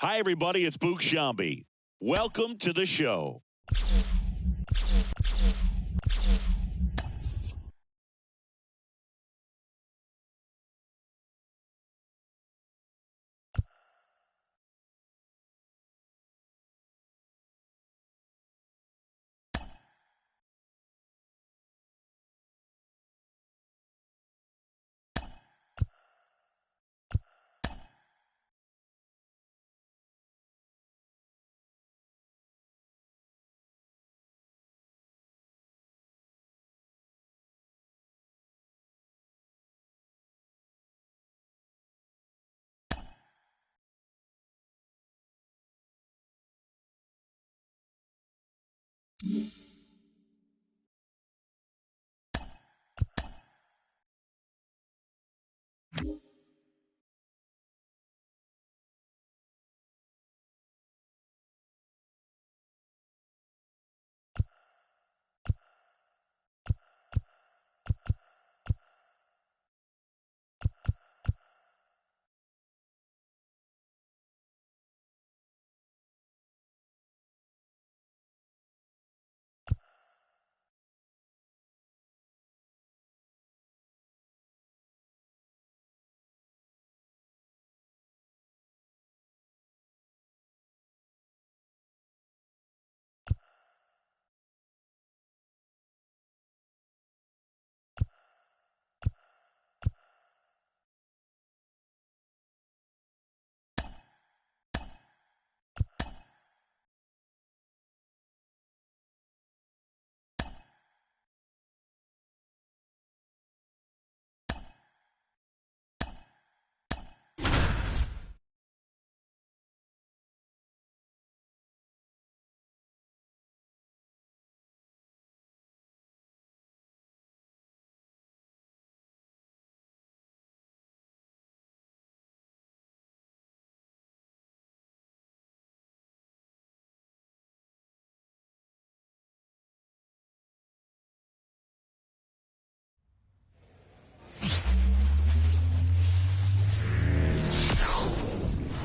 Hi, everybody. It's Boog Shambi. Welcome to the show.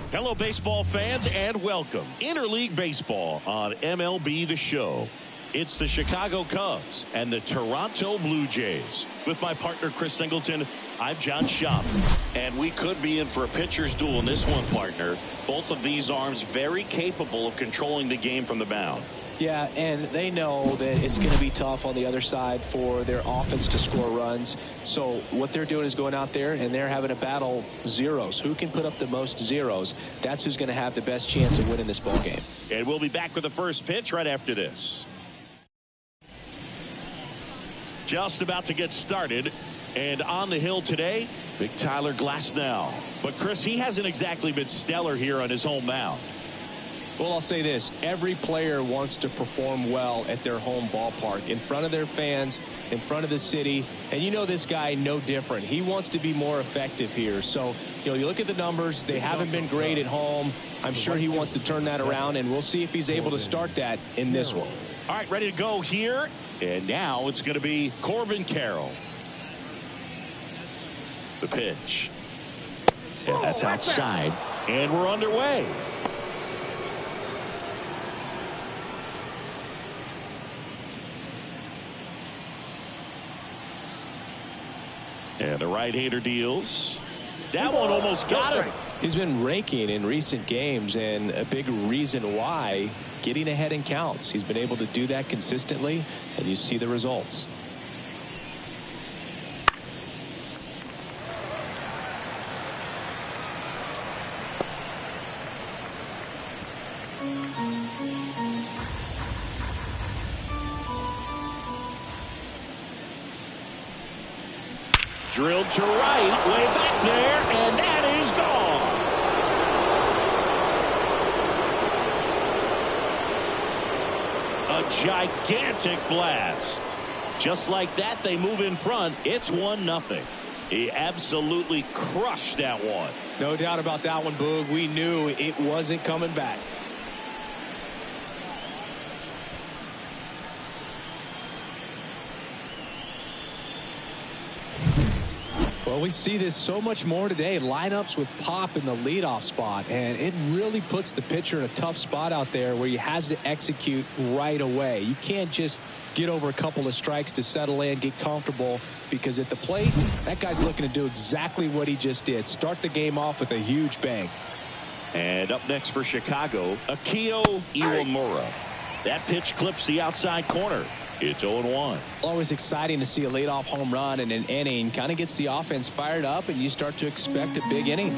Hello, baseball fans, and welcome. Interleague Baseball on MLB The Show. It's the Chicago Cubs and the Toronto Blue Jays. With my partner, Chris Singleton, I'm John Schaub. And we could be in for a pitcher's duel in this one, partner. Both of these arms very capable of controlling the game from the mound. Yeah, and they know that it's going to be tough on the other side for their offense to score runs. So what they're doing is going out there and they're having to battle zeros. Who can put up the most zeros? That's who's going to have the best chance of winning this ball game. And we'll be back with the first pitch right after this. Just about to get started. And on the hill today, big Tyler Glasnow. But Chris, he hasn't exactly been stellar here on his home mound. Well, I'll say this. Every player wants to perform well at their home ballpark, in front of their fans, in front of the city. And you know this guy no different. He wants to be more effective here. So, you look at the numbers. They haven't been great at home. I'm sure he wants to turn that around, and we'll see if he's able to start that in this one. All right, ready to go here. And now it's going to be Corbin Carroll. The pitch. And that's outside. And we're underway. And the right-hander deals. That one almost got him. He's been raking in recent games, and a big reason why, getting ahead in counts. He's been able to do that consistently, and you see the results. Drilled to right, way back there, and that is gone. A gigantic blast. Just like that, they move in front. It's 1-0. He absolutely crushed that one. No doubt about that one, Boog. We knew it wasn't coming back. Well, we see this so much more today. Lineups with pop in the leadoff spot, and it really puts the pitcher in a tough spot out there where he has to execute right away. You can't just get over a couple of strikes to settle in, get comfortable, because at the plate, that guy's looking to do exactly what he just did. Start the game off with a huge bang. And up next for Chicago, Akio Iwamura. That pitch clips the outside corner. It's 0-1. Always exciting to see a leadoff home run in an inning. Kind of gets the offense fired up, and you start to expect a big inning.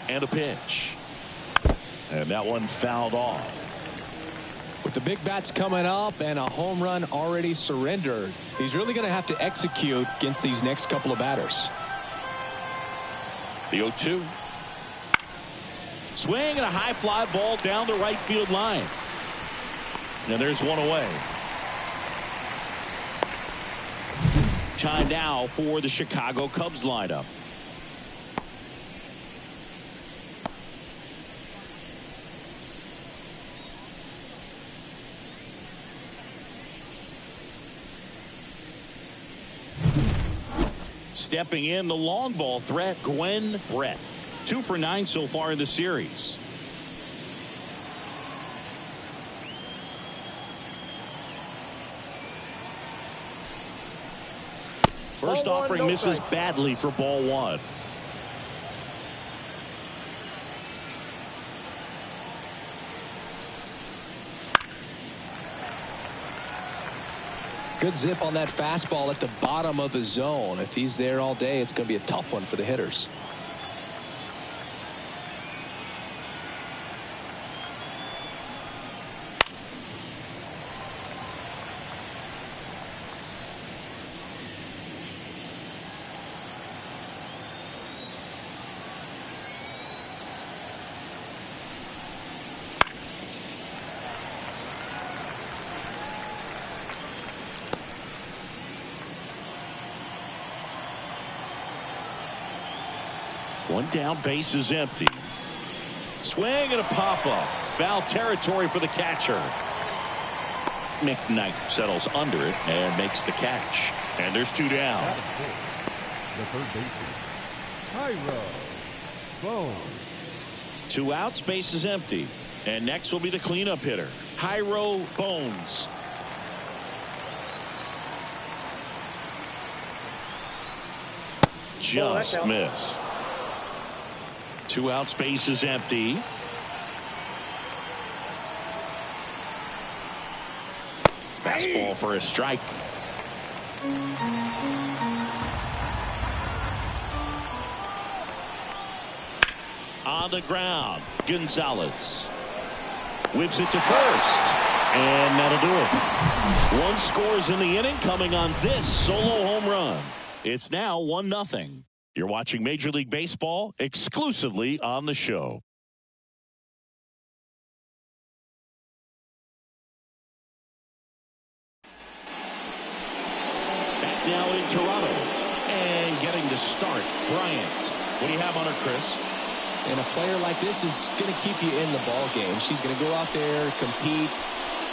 And a pitch. And that one fouled off. With the big bats coming up and a home run already surrendered, he's really going to have to execute against these next couple of batters. The 0-2. Swing and a high fly ball down the right field line. And there's one away. Time now for the Chicago Cubs lineup. Stepping in, the long ball threat, Gwen Brett. 2 for 9 so far in the series. First offering misses badly for ball 1. Good zip on that fastball at the bottom of the zone. If he's there all day, it's going to be a tough one for the hitters. One down, base is empty. Swing and a pop-up. Foul territory for the catcher. McKnight settles under it and makes the catch. And there's 2 down. The third baseman, Hyro Bones. 2 outs, base is empty. And next will be the cleanup hitter, Hyro Bones. Just missed. 2 outs, base is empty. Fastball for a strike. On the ground, Gonzalez whips it to first, and that'll do it. 1 scores in the inning, coming on this solo home run. It's now 1-0. You're watching Major League Baseball exclusively on the show. Back now in Toronto. And getting to start, Bryant. What do you have on her, Chris? And a player like this is going to keep you in the ball game. She's going to go out there, compete.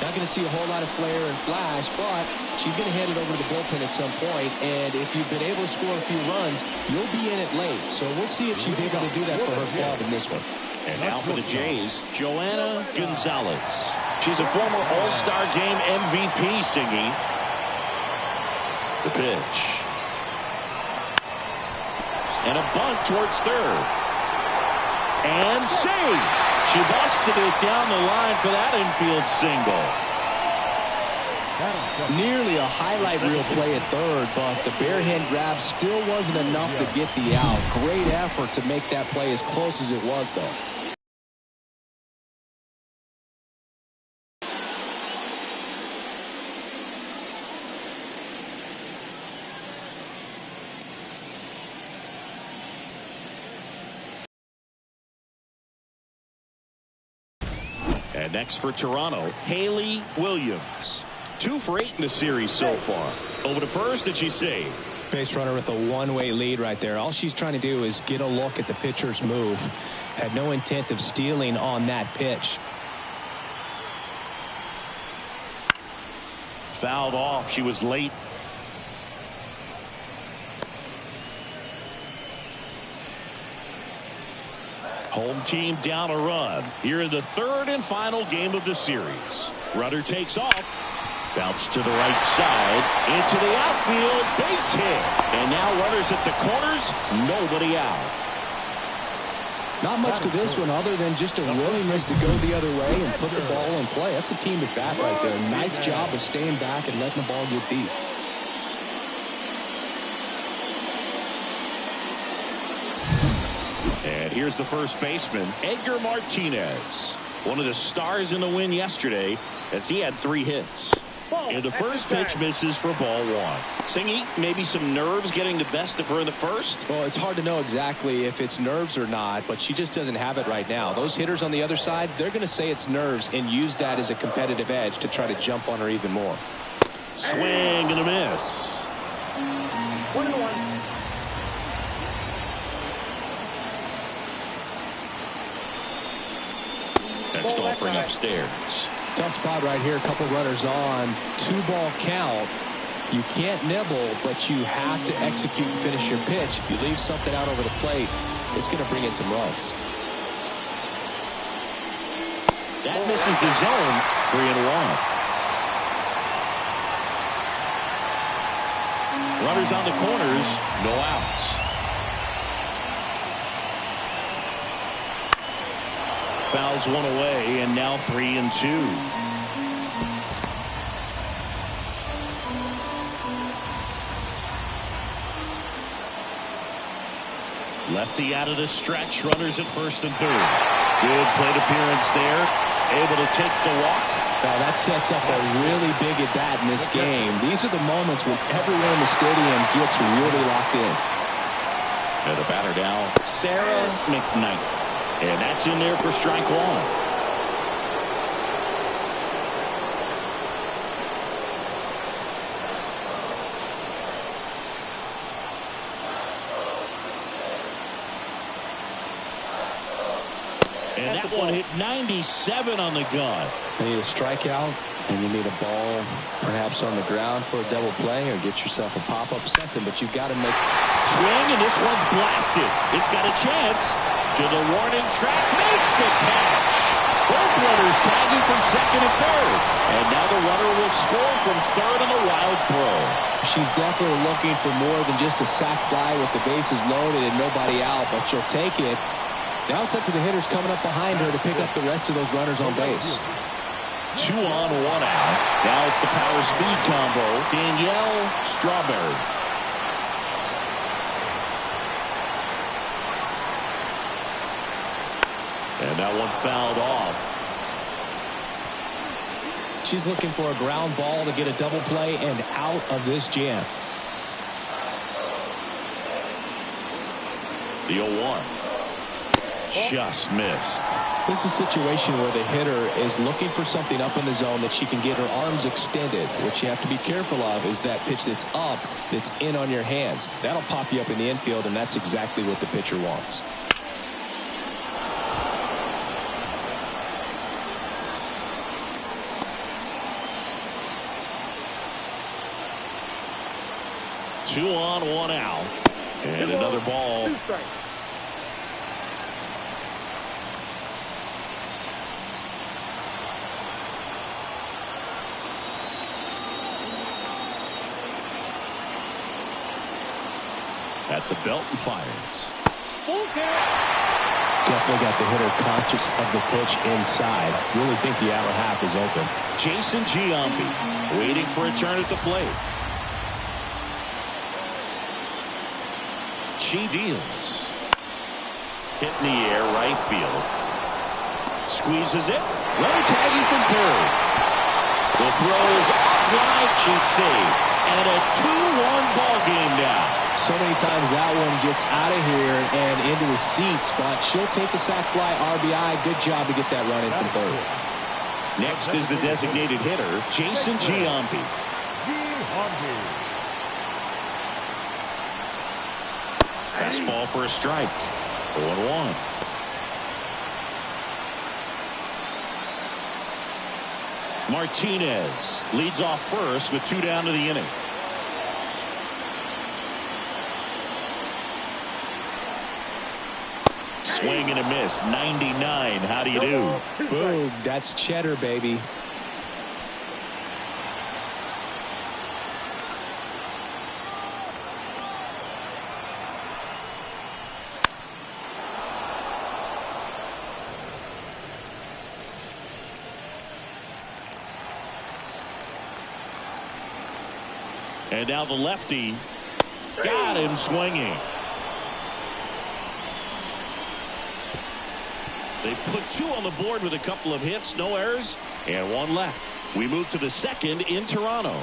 Not going to see a whole lot of flair and flash, but she's going to hand it over to the bullpen at some point. And if you've been able to score a few runs, you'll be in it late. So we'll see if she's able to do that for her club in this one. And now for the Jays, Joanna Gonzalez. She's a former All-Star Game MVP singing. The pitch. And a bunt towards third. And save. She busted it down the line for that infield single. Nearly a highlight reel play at third, but the bare hand grab still wasn't enough to get the out. Great effort to make that play as close as it was, though. And next for Toronto, Haley Williams. 2 for 8 in the series so far. Over to first, and she saved. Base runner with a one-way lead right there. All she's trying to do is get a look at the pitcher's move. Had no intent of stealing on that pitch. Fouled off. She was late. Home team down a run here in the third and final game of the series. Runner takes off. Bounce to the right side. Into the outfield. Base hit. And now runners at the corners. Nobody out. Not much to this one other than just a willingness to go the other way and put the ball in play. That's a team at bat right there. Nice job of staying back and letting the ball get deep. And here's the first baseman, Edgar Martinez. One of the stars in the win yesterday as he had 3 hits. And the first pitch misses for ball 1. Singy, maybe some nerves getting the best of her in the first? Well, it's hard to know exactly if it's nerves or not, but she just doesn't have it right now. Those hitters on the other side, they're going to say it's nerves and use that as a competitive edge to try to jump on her even more. Swing and a miss. 1-1. Next offering upstairs. Tough spot right here. A couple runners on. 2-ball count. You can't nibble, but you have to execute and finish your pitch. If you leave something out over the plate, it's going to bring in some runs. That misses the zone. 3-1. Runners on the corners. No outs. Fouls one away, and now 3-2. Lefty out of the stretch. Runners at first and third. Good plate appearance there. Able to take the walk. Now that sets up a really big at bat in this game. These are the moments when everyone in the stadium gets really locked in. And the batter now, Sarah McKnight. And that's in there for strike 1. And that one hit 97 on the gun. You need a strikeout, and you need a ball perhaps on the ground for a double play or get yourself a pop-up something, but you've got to make... Swing, and this one's blasted. It's got a chance. To the warning track. Makes the catch. Both runners tagging from second and third. And now the runner will score from third on the wild throw. She's definitely looking for more than just a sac fly with the bases loaded and nobody out, but she'll take it. Now it's up to the hitters coming up behind her to pick up the rest of those runners on base. 2 on, 1 out. Now it's the power speed combo. Danielle Strawberry. And that one fouled off. She's looking for a ground ball to get a double play and out of this jam. The 0-1. Just missed. This is a situation where the hitter is looking for something up in the zone that she can get her arms extended. What you have to be careful of is that pitch that's up, that's in on your hands. That'll pop you up in the infield, and that's exactly what the pitcher wants. Two on, 1 out. And another ball. At the belt and fires. Definitely got the hitter conscious of the pitch inside. Really think the outer half is open. Jason Giambi waiting for a turn at the plate. She deals. Hit in the air, right field. Squeezes it. Runner tagging from third. The throw is offline. She's saved. And a 2-1 ball game now. So many times that one gets out of here and into the seats, but she'll take the sac fly RBI. Good job to get that run in from third. Next is the designated hitter, Jason Giambi. Fastball for a strike. 0-1. Martinez leads off first with 2 down to the inning. Swing and a miss. 99. How do you do? Boom. That's cheddar, baby. And now the lefty got him swinging. They've put 2 on the board with a couple of hits, no errors, and 1 left. We move to the second in Toronto.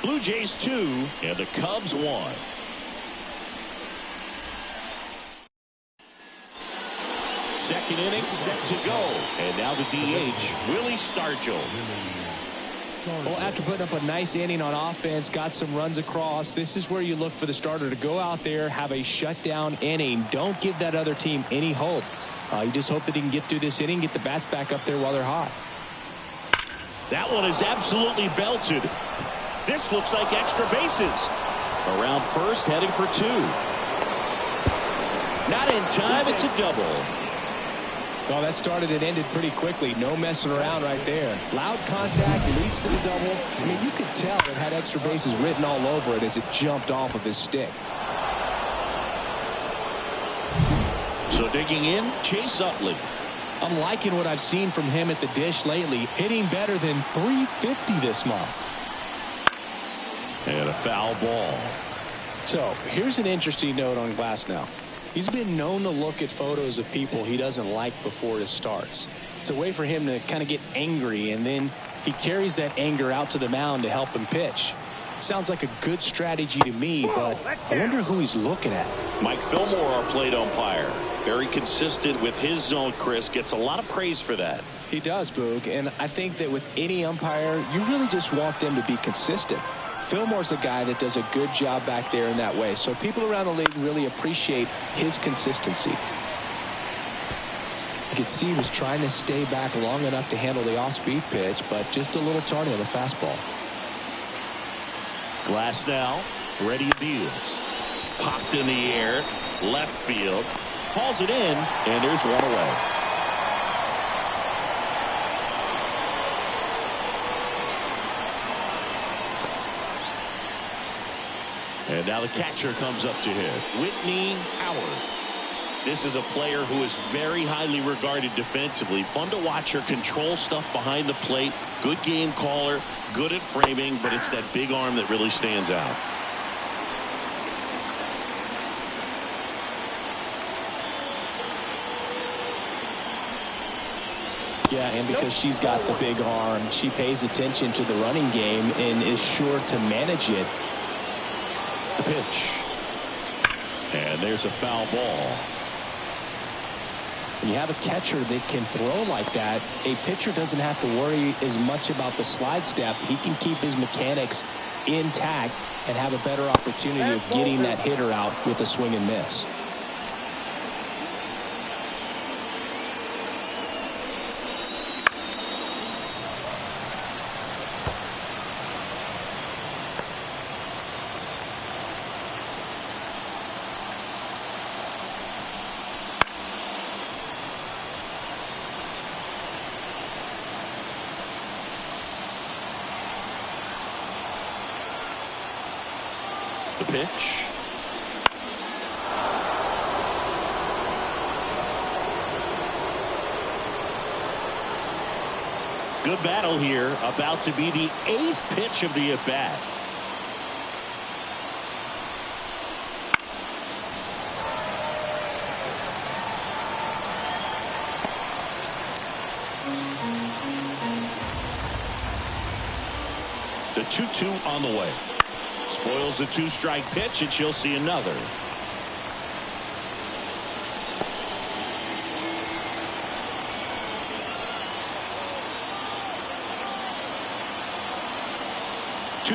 Blue Jays 2 and the Cubs 1. Second inning set to go. And now the DH, Willie Stargell. Well, after putting up a nice inning on offense, got some runs across, this is where you look for the starter to go out there, have a shutdown inning. Don't give that other team any hope. You just hope that he can get through this inning, get the bats back up there while they're hot. That one is absolutely belted. This looks like extra bases. Around first, heading for 2. Not in time, it's a double. Well, that started and ended pretty quickly. No messing around right there. Loud contact leads to the double. I mean, you could tell it had extra bases written all over it as it jumped off of his stick. So digging in, Chase Utley. I'm liking what I've seen from him at the dish lately. Hitting better than .350 this month. And a foul ball. So here's an interesting note on Glasnow. He's been known to look at photos of people he doesn't like before it starts. It's a way for him to kind of get angry, and then he carries that anger out to the mound to help him pitch. It sounds like a good strategy to me, but I wonder who he's looking at. Mike Fillmore, our plate umpire. Very consistent with his zone, Chris. Gets a lot of praise for that. He does, Boog, and I think that with any umpire, you really just want them to be consistent. Fillmore's a guy that does a good job back there in that way, so people around the league really appreciate his consistency. You could see he was trying to stay back long enough to handle the off-speed pitch, but just a little tardy on the fastball. Glasnow, ready deals. Popped in the air, left field. Hauls it in, and there's 1 away. And now the catcher comes up to hit. Whitney Howard. This is a player who is very highly regarded defensively. Fun to watch her control stuff behind the plate. Good game caller. Good at framing, but it's that big arm that really stands out. Yeah, and because she's got the big arm, she pays attention to the running game and is sure to manage it. The pitch. And there's a foul ball. When you have a catcher that can throw like that, a pitcher doesn't have to worry as much about the slide step. He can keep his mechanics intact and have a better opportunity of getting that hitter out with a swing and miss. The pitch. Good battle here. About to be the 8th pitch of the at-bat. The 2-2 on the way. Spoils the 2-strike pitch, and she'll see another.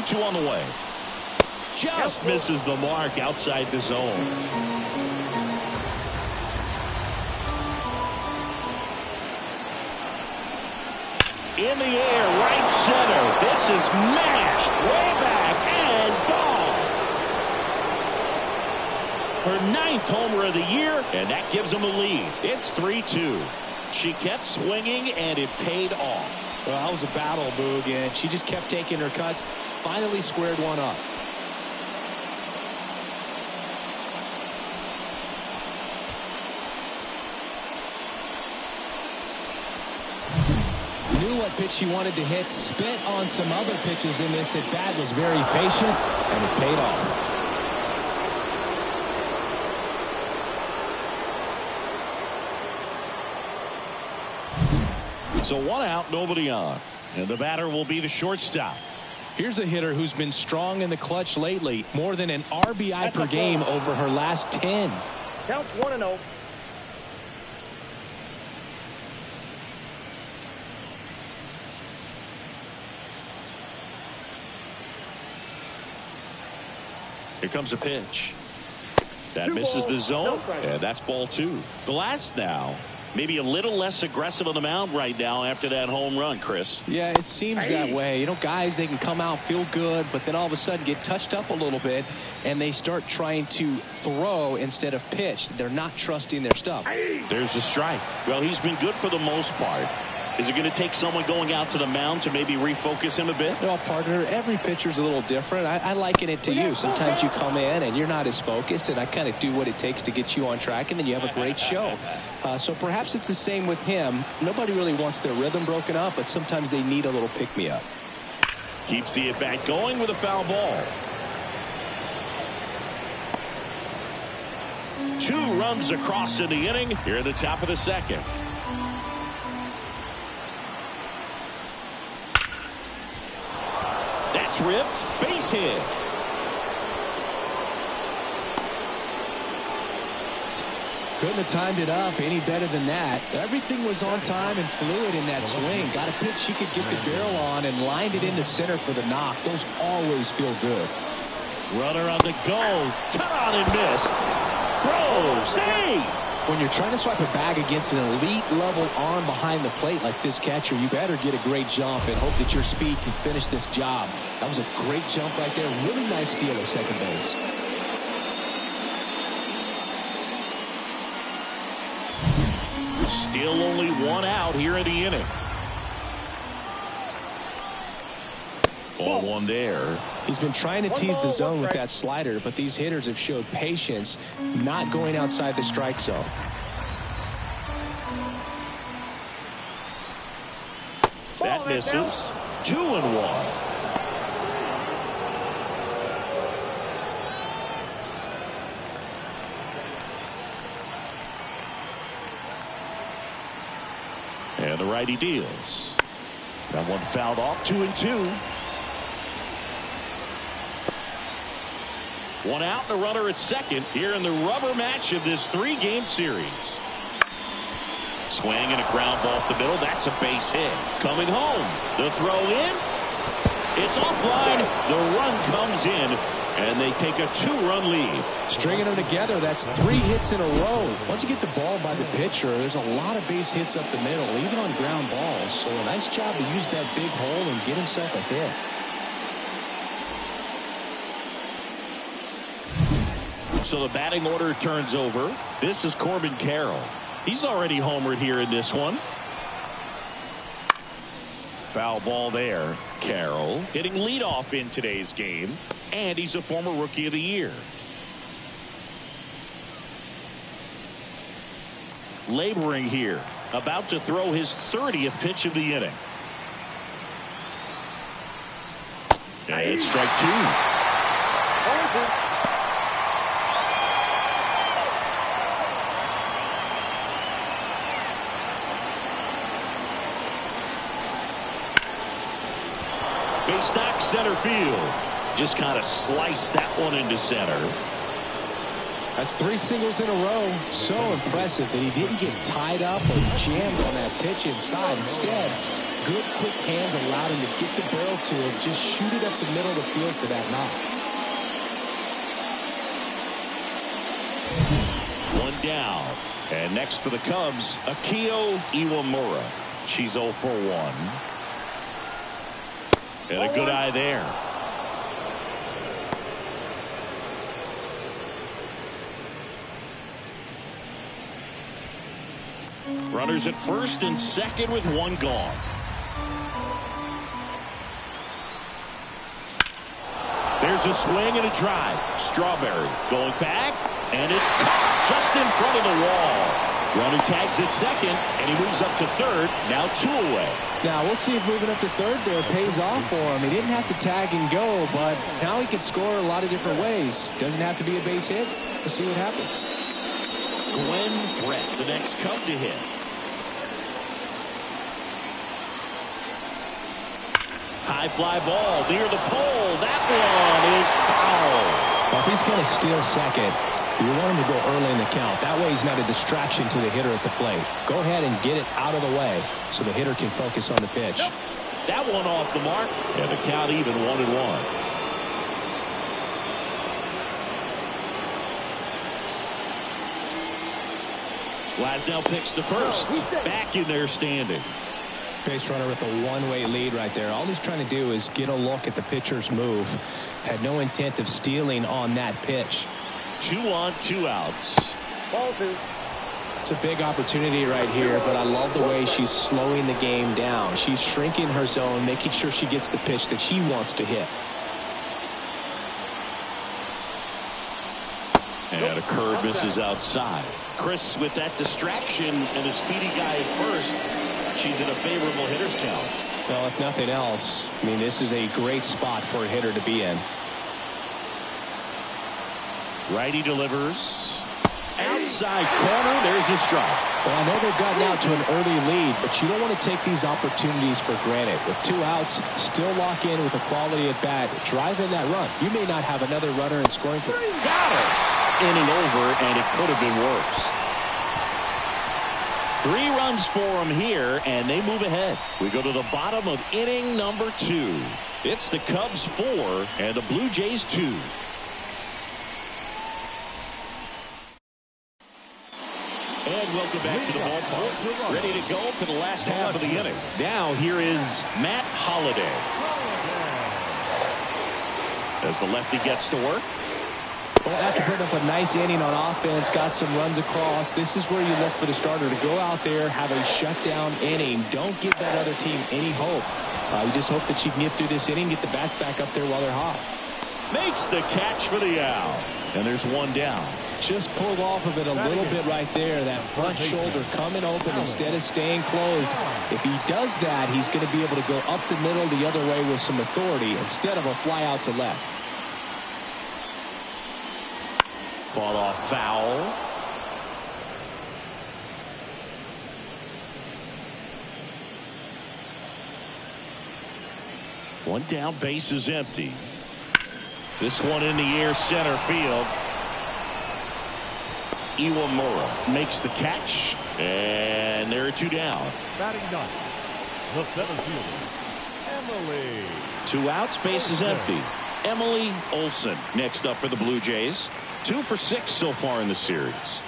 Two on the way. Just misses the mark outside the zone. In the air, right center. This is mashed way back and gone. Her 9th homer of the year, and that gives them a lead. It's 3-2. She kept swinging, and it paid off. Well, that was a battle, Boog, and she just kept taking her cuts. Finally squared one up. Knew what pitch she wanted to hit. Spit on some other pitches in this at bat. Was very patient, and it paid off. So 1 out, nobody on. And the batter will be the shortstop. Here's a hitter who's been strong in the clutch lately. More than an RBI per game over her last 10. Counts 1-0. Here comes a pitch. That misses the zone, and that's ball 2. Glass now. Maybe a little less aggressive on the mound right now after that home run, Chris. Yeah, it seems that way. You know, guys, they can come out, feel good, but then all of a sudden get touched up a little bit, and they start trying to throw instead of pitch. They're not trusting their stuff. There's the strike. Well, he's been good for the most part. Is it going to take someone going out to the mound to maybe refocus him a bit? Well, partner, every pitcher's a little different. I liken it to you. Sometimes you come in and you're not as focused, and I kind of do what it takes to get you on track, and then you have a great show. So perhaps it's the same with him. Nobody really wants their rhythm broken up, but sometimes they need a little pick-me-up. Keeps the at-bat going with a foul ball. 2 runs across in the inning here at the top of the 2nd. That's ripped. Base hit. Couldn't have timed it up any better than that. Everything was on time and fluid in that swing. Got a pitch she could get the barrel on and lined it into center for the knock. Those always feel good. Runner on the go. Cut on and miss. Throw. Save. When you're trying to swipe a bag against an elite level arm behind the plate like this catcher, you better get a great jump and hope that your speed can finish this job. That was a great jump right there. Really nice steal at second base. Still only 1 out here in the inning. Ball 1 there. He's been trying to tease the zone with that slider, but these hitters have showed patience, not going outside the strike zone. That misses. 2-1. And the righty deals. That one fouled off. 2-2. 1 out and a runner at second here in the rubber match of this 3-game series. Swing and a ground ball up the middle. That's a base hit. Coming home. The throw in. It's offline. The run comes in, and they take a 2-run lead. Stringing them together, that's 3 hits in a row. Once you get the ball by the pitcher, there's a lot of base hits up the middle, even on ground balls. So a nice job to use that big hole and get himself a hit. So the batting order turns over. This is Corbin Carroll. He's already homered here in this one. Foul ball there. Carroll hitting leadoff in today's game, and he's a former Rookie of the Year. Laboring here, about to throw his 30th pitch of the inning. And it's strike 2. Base knock center field. Just kind of sliced that one into center. That's 3 singles in a row. So impressive that he didn't get tied up or jammed on that pitch inside. Instead, good quick hands allowed him to get the barrel to it, just shoot it up the middle of the field for that knock. 1 down. And next for the Cubs, Akio Iwamura. She's 0 for 1. And a good eye there. Runners at first and second with one gone. There's a swing and a drive. Strawberry going back, and it's caught just in front of the wall. Runner tags at second, and he moves up to third. Now 2 away. Now we'll see if moving up to third there pays off for him. He didn't have to tag and go, but now he can score a lot of different ways. Doesn't have to be a base hit. We'll see what happens. Glenn Brett, the next Cub to hit. High fly ball near the pole. That one is foul. Well, if he's going to steal second, you want him to go early in the count. That way he's not a distraction to the hitter at the plate. Go ahead and get it out of the way so the hitter can focus on the pitch. That one off the mark, and the count even 1-1. Glasnow picks the first. Back in there standing. Base runner with a one-way lead right there. All he's trying to do is get a look at the pitcher's move. Had no intent of stealing on that pitch. 2 on, 2 outs. Ball 2. It's a big opportunity right here, but I love the way she's slowing the game down. She's shrinking her zone, making sure she gets the pitch that she wants to hit. And a curve misses outside. Chris, with that distraction and a speedy guy at first, she's in a favorable hitter's count. Well, if nothing else, I mean, this is a great spot for a hitter to be in. Righty delivers. Outside corner. There's a strike. Well, I know they've gotten out to an early lead, but you don't want to take these opportunities for granted. With 2 outs, still lock in with a quality at bat. Drive in that run. You may not have another runner in scoring. Got it. Inning over, and it could have been worse. 3 runs for them here, and they move ahead. We go to the bottom of inning number 2. It's the Cubs 4 and the Blue Jays 2. And welcome back to the ballpark. Ready to go for the last half of the inning. Now here is Matt Holliday. As the lefty gets to work. Well, after putting up a nice inning on offense, got some runs across, this is where you look for the starter to go out there, have a shutdown inning. Don't give that other team any hope. You just hope that she can get through this inning, get the bats back up there while they're hot. Makes the catch for the out. And there's 1 down. Just pulled off of it a little bit right there. That front shoulder coming open instead of staying closed. If he does that, he's going to be able to go up the middle the other way with some authority instead of a fly out to left. Fall off foul. One down, base is empty. This one in the air, center field. Iwamura makes the catch, and there are 2 down. Batting ninth, the center fielder, Emily. 2 outs, base is empty. Emily Olsen next up for the Blue Jays. 2 for 6 so far in the series.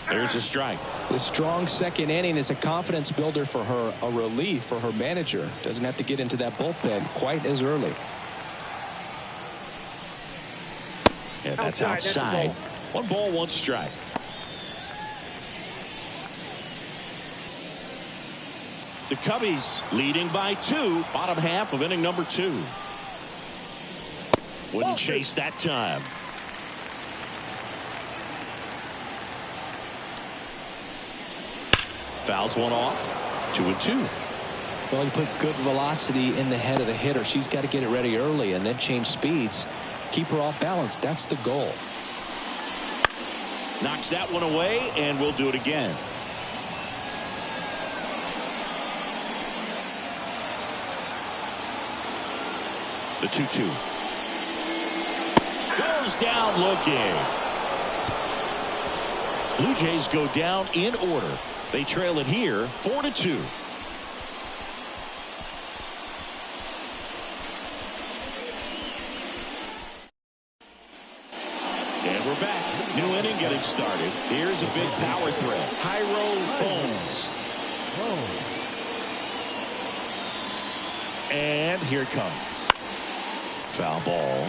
There's a strike. The strong second inning is a confidence builder for her, a relief for her manager. Doesn't have to get into that bullpen quite as early. And that's outside. 1 ball, 1 strike. The Cubbies leading by 2. Bottom half of inning number 2. Wouldn't chase that time. Fouls one off. 2-2. Well, you put good velocity in the head of the hitter. She's got to get it ready early and then change speeds. Keep her off balance. That's the goal. Knocks that one away, and we'll do it again. The 2-2. Goes down looking. Blue Jays go down in order. They trail it here 4-2. And we're back. New inning getting started. Here's a big power threat. Hyro Bones. And here it comes. Foul ball.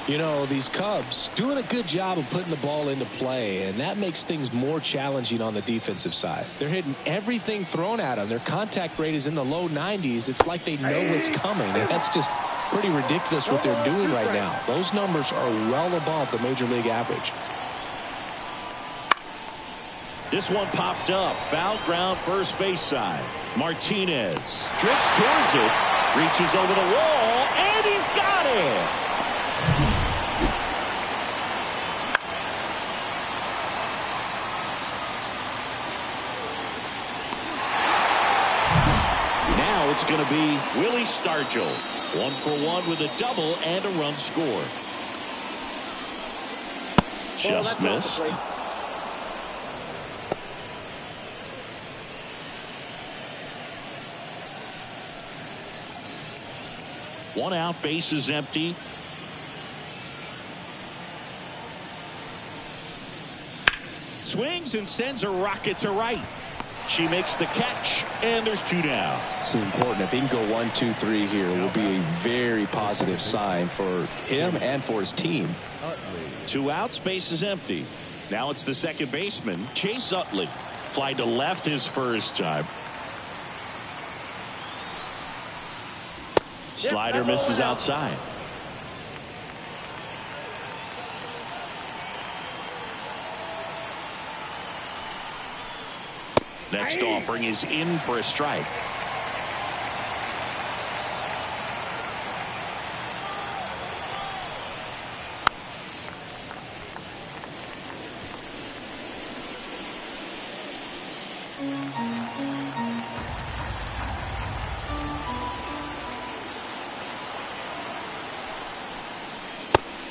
You know, these Cubs doing a good job of putting the ball into play, and that makes things more challenging on the defensive side. They're hitting everything thrown at them. Their contact rate is in the low 90s. It's like they know what's coming, and that's just pretty ridiculous what they're doing right now. Those numbers are well above the major league average. This one popped up. Foul ground, first base side. Martinez drifts towards it, reaches over the wall, and he's got it. Now it's going to be Willie Stargell. 1 for 1 with a double and a run scored. Just missed. One out, base is empty. Swings and sends a rocket to right. She makes the catch, and there's 2 down. This is important. If he can go 1, 2, 3 here, it will be a very positive sign for him and for his team. 2 outs, base is empty. Now it's the second baseman, Chase Utley. Fly to left his first time. Slider misses outside. Next offering is in for a strike.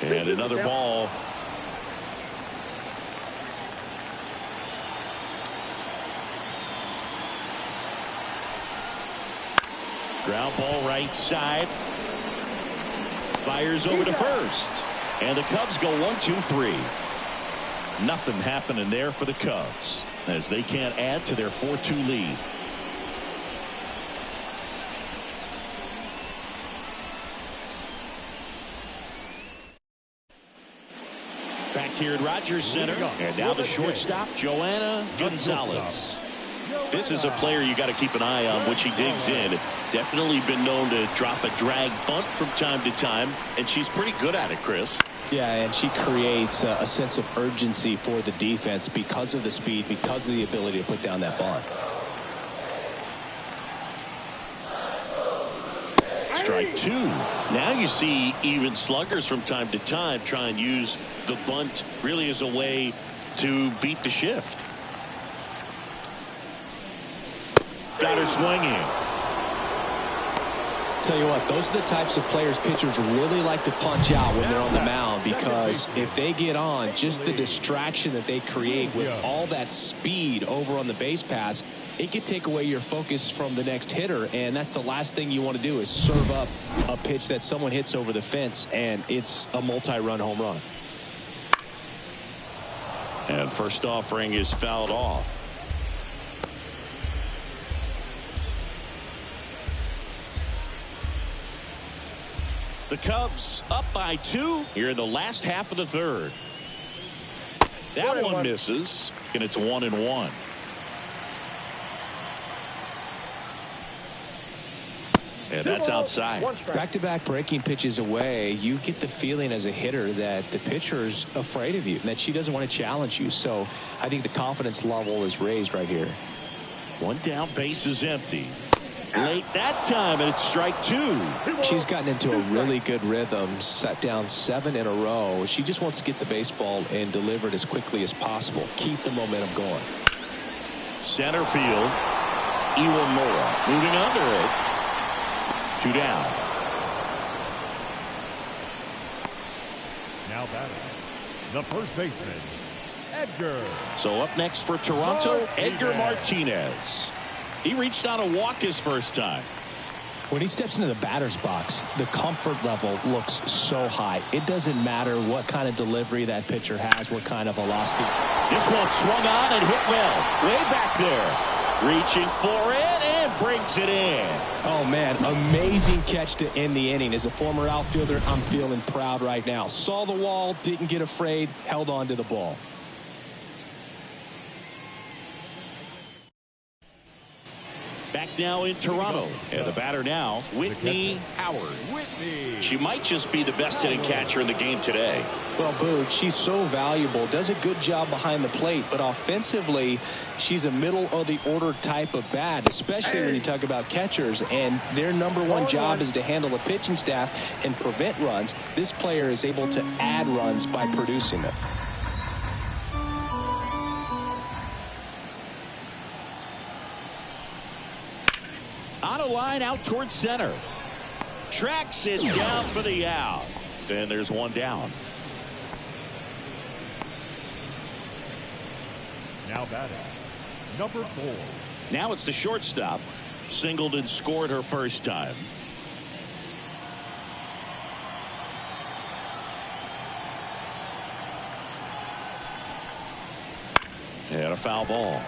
And another ball. Ground ball right side. Fires over to first. And the Cubs go 1, 2, 3. Nothing happening there for the Cubs as they can't add to their 4-2 lead. Back here at Rogers Center. And now the shortstop, Joanna Gonzalez. This is a player you got to keep an eye on, which he digs in. Definitely been known to drop a drag bunt from time to time, and she's pretty good at it, Chris. Yeah, and she creates a sense of urgency for the defense because of the speed, because of the ability to put down that bunt. Strike 2. Now you see even sluggers from time to time try and use the bunt really as a way to beat the shift. Got her swinging. Tell you what, those are the types of players pitchers really like to punch out when they're on the mound, because if they get on, just the distraction that they create with all that speed over on the base pass, it could take away your focus from the next hitter, and that's the last thing you want to do is serve up a pitch that someone hits over the fence, and it's a multi-run home run. And first offering is fouled off. The Cubs up by 2 here in the last half of the third. That one misses, and it's 1-1. And that's outside. Back-to-back breaking pitches away, you get the feeling as a hitter that the pitcher's afraid of you, and that she doesn't want to challenge you. So I think the confidence level is raised right here. 1 down, base is empty. Late that time, and it's strike 2. She's gotten into a really good rhythm, set down 7 in a row. She just wants to get the baseball and deliver it as quickly as possible. Keep the momentum going. Center field. Iwamura moving under it. 2 down. Now batting, the first baseman, Edgar. So up next for Toronto, Edgar Martinez. He reached on a walk his first time. When he steps into the batter's box, the comfort level looks so high. It doesn't matter what kind of delivery that pitcher has, what kind of velocity. This one swung on and hit well. Way back there. Reaching for it and brings it in. Oh, man, amazing catch to end the inning. As a former outfielder, I'm feeling proud right now. Saw the wall, didn't get afraid, held on to the ball. Back now in Toronto. And the batter now, Whitney Howard. She might just be the best hitting catcher in the game today. Well, Boog, she's so valuable, does a good job behind the plate, but offensively, she's a middle-of-the-order type of bat, especially when you talk about catchers, and their #1 job is to handle the pitching staff and prevent runs. This player is able to add runs by producing them. On a line out towards center. Tracks it down for the out. And there's one down. Now batting, number 4. Now it's the shortstop. Singled and scored her first time. And a foul ball.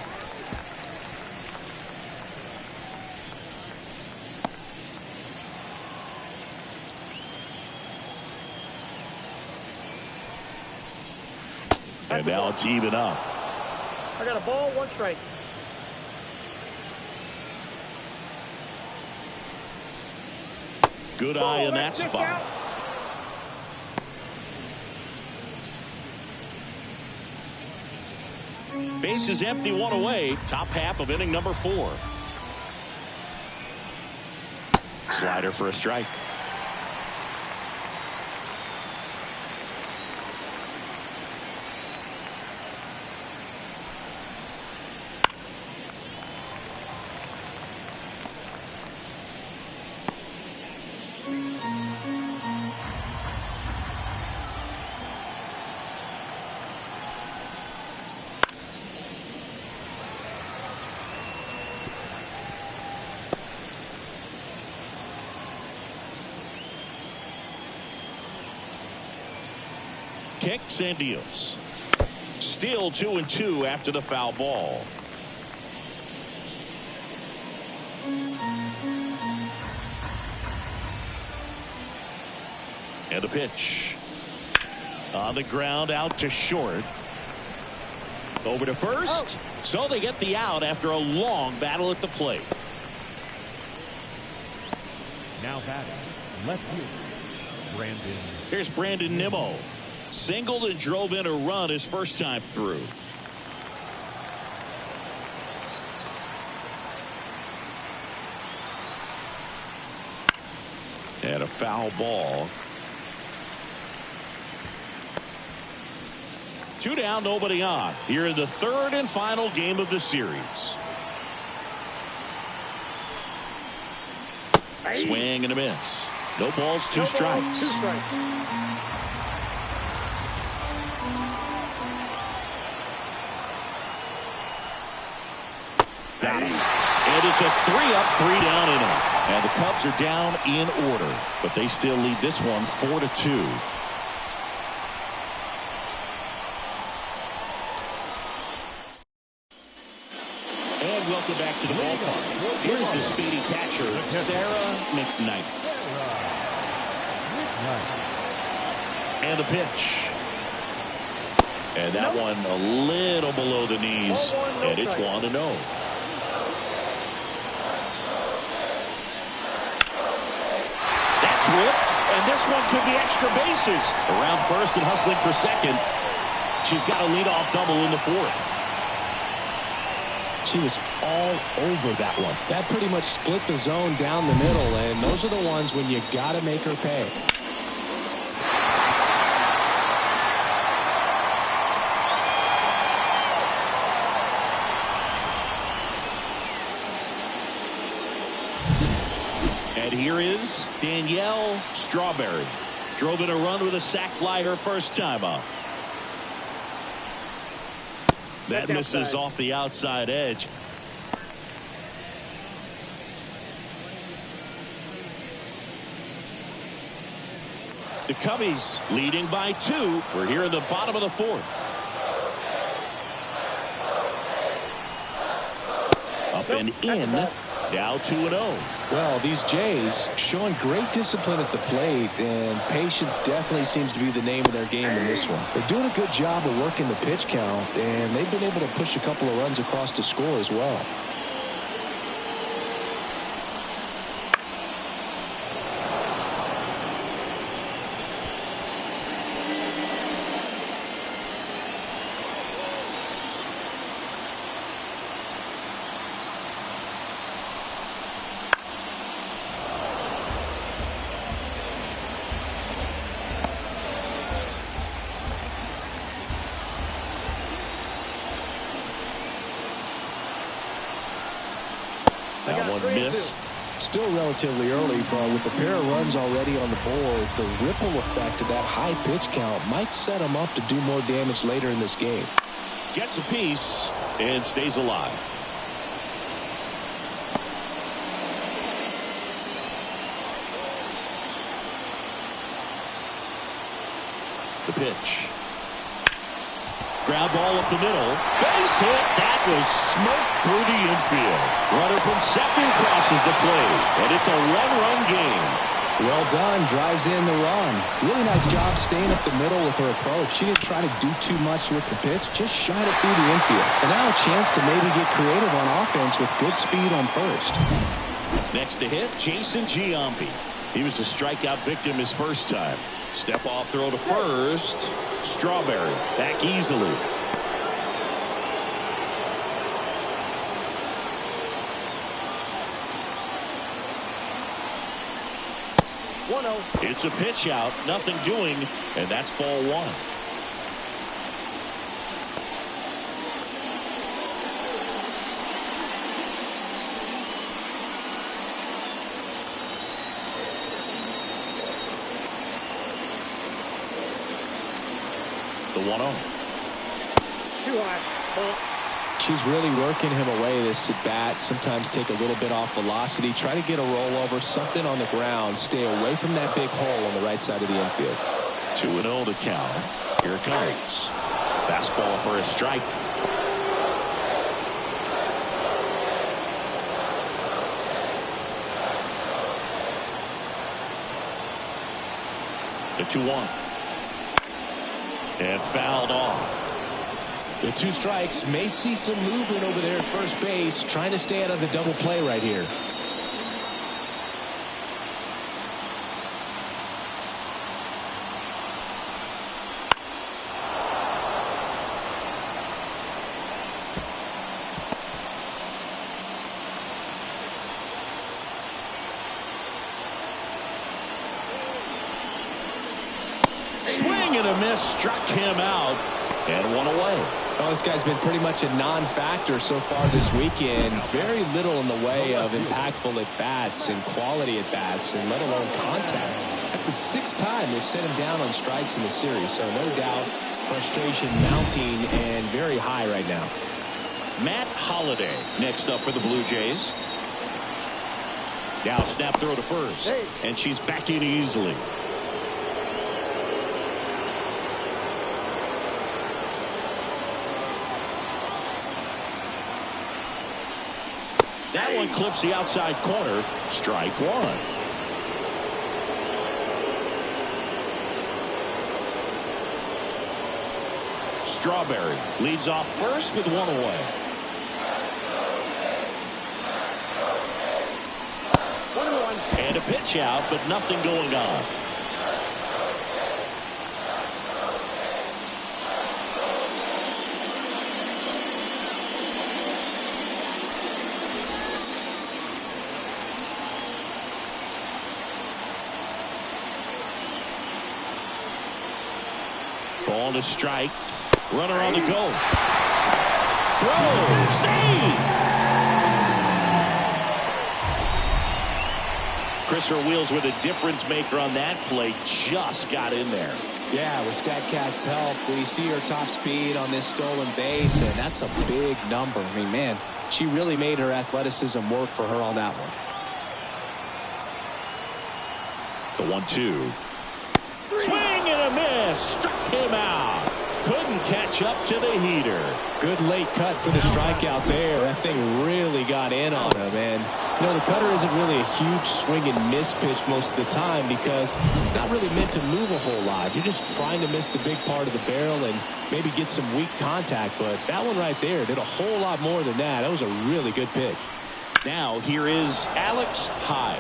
And now it's even up. I got a ball, 1 strike. Good eye in that spot. Base is empty, 1 away. Top half of inning number 4. Slider for a strike. Kicks and deals. Still 2-2 after the foul ball. And a pitch. On the ground, out to short. Over to first. So they get the out after a long battle at the plate. Now batting, left fielder, Brandon. Here's Brandon Nimmo. Singled and drove in a run his first time through. And a foul ball. 2 down, nobody on. Here in the 3rd and final game of the series. Swing and a miss. No balls, 2 strikes. Got it. And it's a 3-up, 3-down inning. And the Cubs are down in order, but they still lead this one 4-2. And welcome back to the ballpark. Here's the speedy catcher, Sarah McKnight. And a pitch. And that one a little below the knees, and it's 1-0. Whipped, and this one could be extra bases. Around first and hustling for second. She's got a leadoff double in the 4th. She was all over that one. That pretty much split the zone down the middle, and those are the ones when you got to make her pay. And here is Danielle Strawberry. Drove in a run with a sac fly her first time up. That misses off the outside edge. The Cubbies leading by 2. We're here in the bottom of the 4th. A up and in. Now 2-0. Well, these Jays showing great discipline at the plate, and patience definitely seems to be the name of their game in this one. They're doing a good job of working the pitch count, and they've been able to push a couple of runs across to score as well. That one missed. Still relatively early, but with the pair of runs already on the board, the ripple effect of that high pitch count might set him up to do more damage later in this game. Gets a piece and stays alive. The pitch. Ground ball up the middle. Base hit. That was smoked through the infield. Runner from second crosses the plate, and it's a one-run game. Well done. Drives in the run. Really nice job staying up the middle with her approach. She didn't try to do too much with the pitch. Just shot it through the infield. And now a chance to maybe get creative on offense with good speed on first. Next to hit, Jason Giambi. He was a strikeout victim his first time. Step off throw to first. Strawberry back easily. It's a pitch out, nothing doing, and that's ball one. The 1-0. Too high. She's really working him away this at bat. Sometimes take a little bit off velocity. Try to get a rollover, something on the ground. Stay away from that big hole on the right side of the infield. 2-0 to count. Here it comes. Fastball for a strike. The 2-1. And fouled off. The 2 strikes. May see some movement over there at first base. Trying to stay out of the double play right here. Swing and a miss, struck him out, and one away. Well, this guy's been pretty much a non-factor so far this weekend. Very little in the way of impactful at-bats and quality at-bats, and let alone contact. That's the 6th time they've set him down on strikes in the series, so no doubt frustration mounting and very high right now. Matt Holliday next up for the Blue Jays. Now snap throw to first, and she's back in easily. That one clips the outside corner. Strike one. Strawberry leads off first with one away. And a pitch out, but nothing going on. Ball to strike. Runner on the go. Throw. Save. Chriser Wheels with a difference maker on that play. Just got in there. Yeah, with StatCast's help, we see her top speed on this stolen base, and that's a big number. I mean, man, she really made her athleticism work for her on that one. The 1-2. Swing and a miss. Struck him out. Couldn't catch up to the heater. Good late cut for the strikeout there. That thing really got in on him. And, you know, the cutter isn't really a huge swing and miss pitch most of the time because it's not really meant to move a whole lot. You're just trying to miss the big part of the barrel and maybe get some weak contact. But that one right there did a whole lot more than that. That was a really good pitch. Now here is Alex Hyde.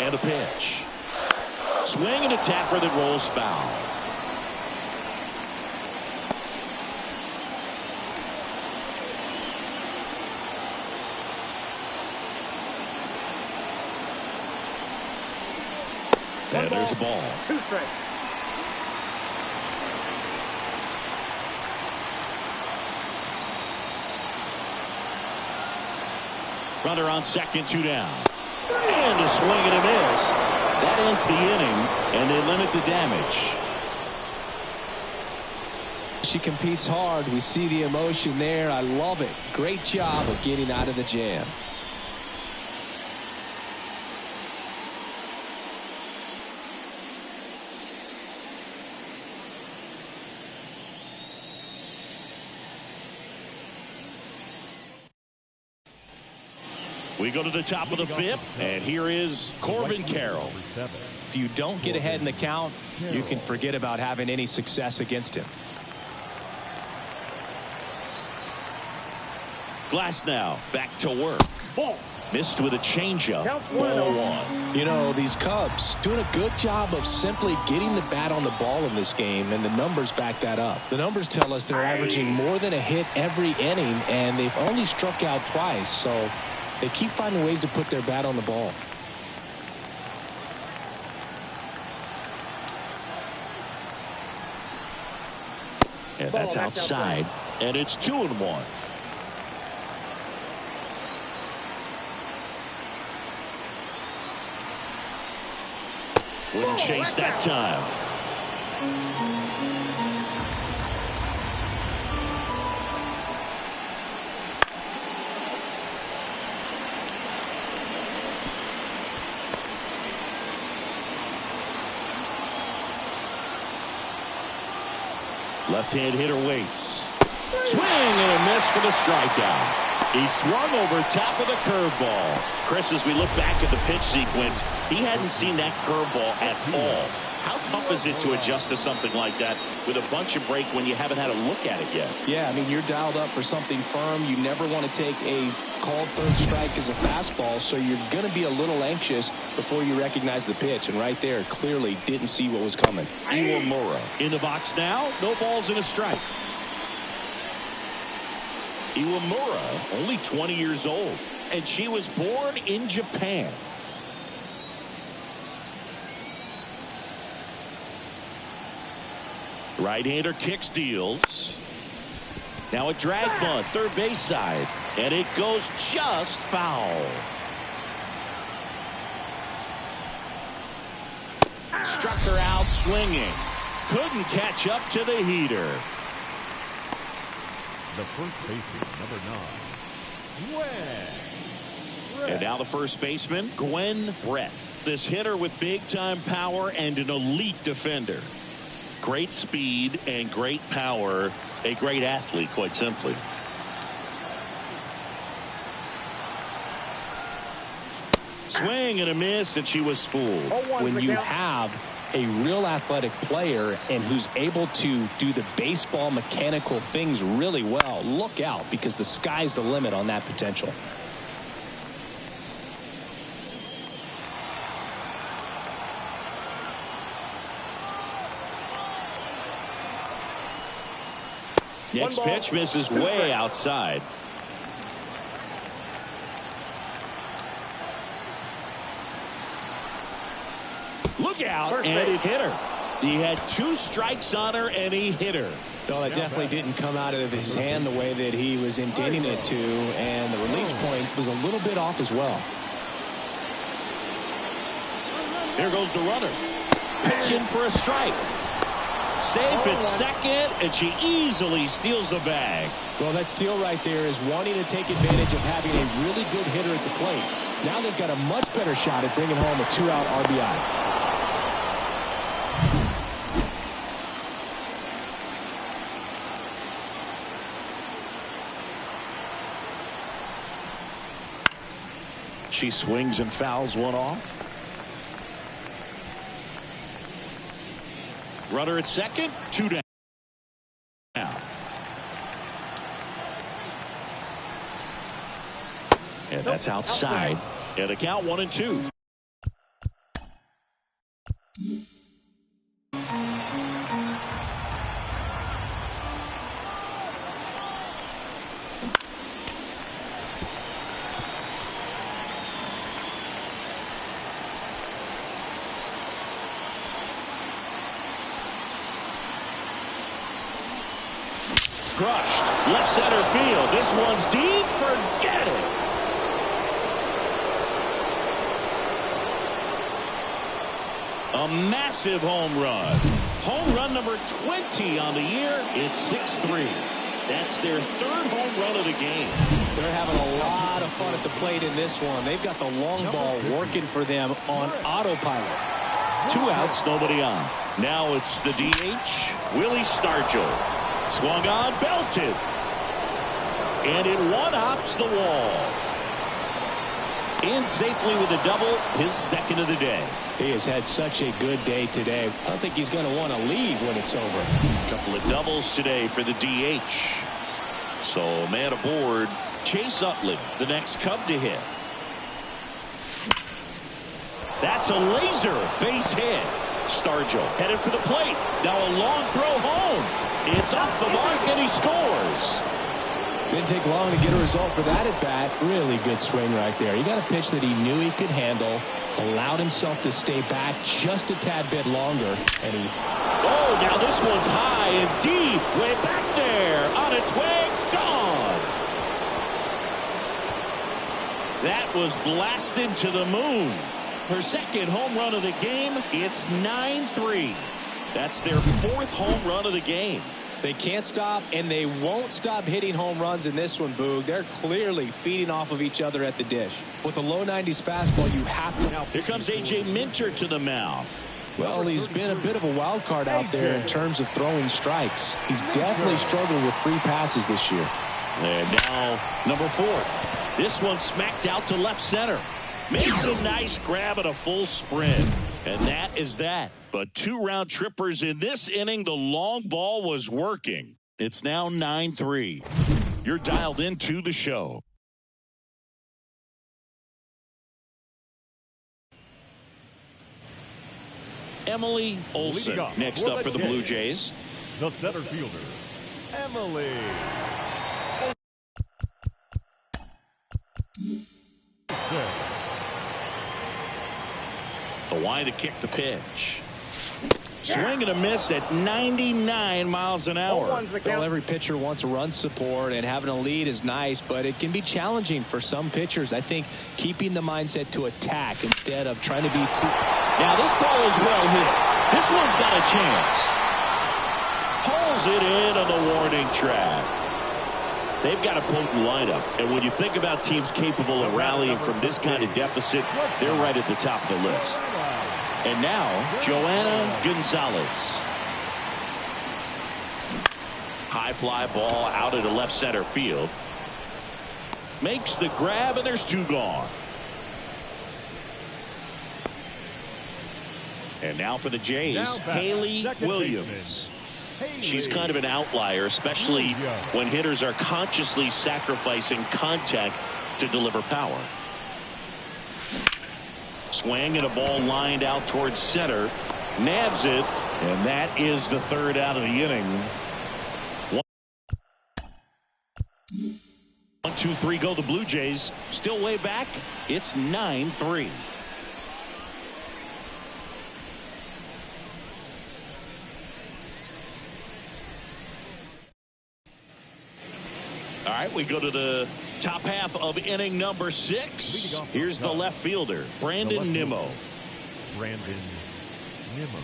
And a pitch. Swing and a tapper that rolls foul. And there's a ball. 2 strikes. Runner on second, 2 down. And a swing and a miss. That ends the inning, and they limit the damage. She competes hard. We see the emotion there. I love it. Great job of getting out of the jam. We go to the top of the 5th, and here is Corbin Carroll. If you don't get ahead in the count, you can forget about having any success against him. Glass now back to work. Ball. Missed with a changeup. Ball 1. You know, these Cubs doing a good job of simply getting the bat on the ball in this game, and the numbers back that up. The numbers tell us they're averaging more than a hit every inning, and they've only struck out twice, so they keep finding ways to put their bat on the ball. And that's outside, and it's 2-1. Wouldn't chase that time. Left-hand hitter waits. Swing and a miss for the strikeout. He swung over top of the curveball. Chris, as we look back at the pitch sequence, he hadn't seen that curveball at all. How tough is it to adjust to something like that with a bunch of break when you haven't had a look at it yet? Yeah, I mean, you're dialed up for something firm. You never want to take a called third strike as a fastball, so you're going to be a little anxious before you recognize the pitch. And right there, clearly didn't see what was coming. Iwamura in the box now. No balls and a strike. Iwamura, only 20 years old, and she was born in Japan. Right-hander kicks, deals. Now a drag bunt, third base side, and it goes just foul. Struck her out swinging. Couldn't catch up to the heater. The first baseman, number 9, Gwen. And now the first baseman, Gwen Brett. This hitter with big-time power and an elite defender. Great speed and great power. A great athlete, quite simply. Swing and a miss, and she was fooled. When you have a real athletic player and who's able to do the baseball mechanical things really well, look out, because the sky's the limit on that potential. Next pitch misses way outside. Look out, and it hit her. He had 2 strikes on her, and he hit her. No, that definitely didn't come out of his hand the way that he was intending it to, and the release point was a little bit off as well. Here goes the runner. Pitching for a strike. safe at second, and she easily steals the bag. Well, that steal right there is wanting to take advantage of having a really good hitter at the plate. Now they've got a much better shot at bringing home a 2-out RBI. She swings and fouls one off. Runner at second, 2 down. And that's outside. And a count 1-2. Crushed. Left center field. This one's deep. Forget it. A massive home run. Home run number 20 on the year. It's 6-3. That's their third home run of the game. They're having a lot of fun at the plate in this one. They've got the long ball working for them on autopilot. 2 outs, nobody on. Now it's the DH, Willie Stargell. Swung on, belted. And it one-hops the wall. In safely with a double, his second of the day. He has had such a good day today. I don't think he's going to want to leave when it's over. A couple of doubles today for the DH. So man aboard, Chase Utley, the next Cub to hit. That's a laser base hit. Stargell headed for the plate. Now a long throw home. It's off the mark and he scores. Didn't take long to get a result for that at bat. Really good swing right there. He got a pitch that he knew he could handle, allowed himself to stay back just a tad bit longer, and he... Oh, now this one's high and deep, way back there, on its way, gone. That was blasted to the moon. Her second home run of the game. It's 9-3. That's their fourth home run of the game. They can't stop, and they won't stop hitting home runs in this one, Boog. They're clearly feeding off of each other at the dish. With a low 90s fastball, you have to... Here comes A.J. Minter to the mound. Well, he's been a bit of a wild card out there in terms of throwing strikes. He's definitely struggled with free passes this year. And now, number 4. This one smacked out to left center. Makes a nice grab at a full sprint. And that is that. But 2 round trippers in this inning. The long ball was working. It's now 9-3. You're dialed into the show. Emily Olsen next up for the Blue Jays. The center fielder, Emily. Hawaii to kick the pitch. Swing and a miss at 99 miles an hour. Well, every pitcher wants run support, and having a lead is nice, but it can be challenging for some pitchers. I think keeping the mindset to attack instead of trying to be too... Now this ball is well hit. This one's got a chance. Pulls it in on the warning track. They've got a potent lineup, and when you think about teams capable of rallying from this kind of deficit, they're right at the top of the list. And now, Joanna Gonzalez. High fly ball out into left center field. Makes the grab, and there's 2 gone. And now for the Jays, Haley Williams. She's kind of an outlier, especially when hitters are consciously sacrificing contact to deliver power. Swing and a ball lined out towards center. Nabs it, and that is the 3rd out of the inning. 1, 2, 3 go the Blue Jays. Still way back. It's 9-3. All right, we go to the top half of inning number 6. Here's the left fielder, Brandon Nimmo. Brandon Nimmo.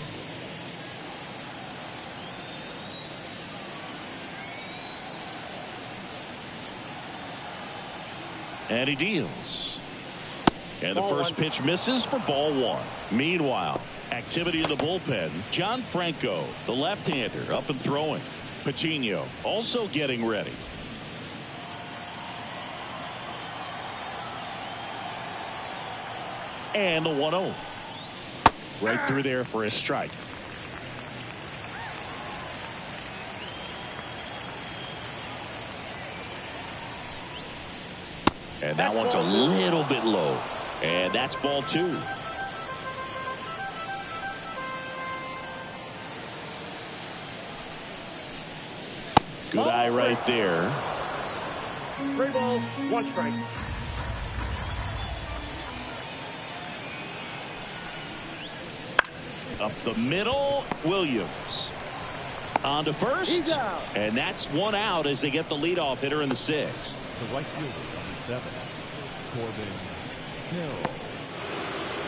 And he deals. And the first pitch misses for ball one. Meanwhile, activity in the bullpen. John Franco, the left-hander, up and throwing. Patino also getting ready. And the 1-0. Right through there for a strike. And that one's a little bit low. And that's ball two. Good eye right there. 3 balls, 1 strike. Up the middle, Williams. On to first. And that's 1 out as they get the leadoff hitter in the 6th. The right fielder, number 7, Corbin Carroll.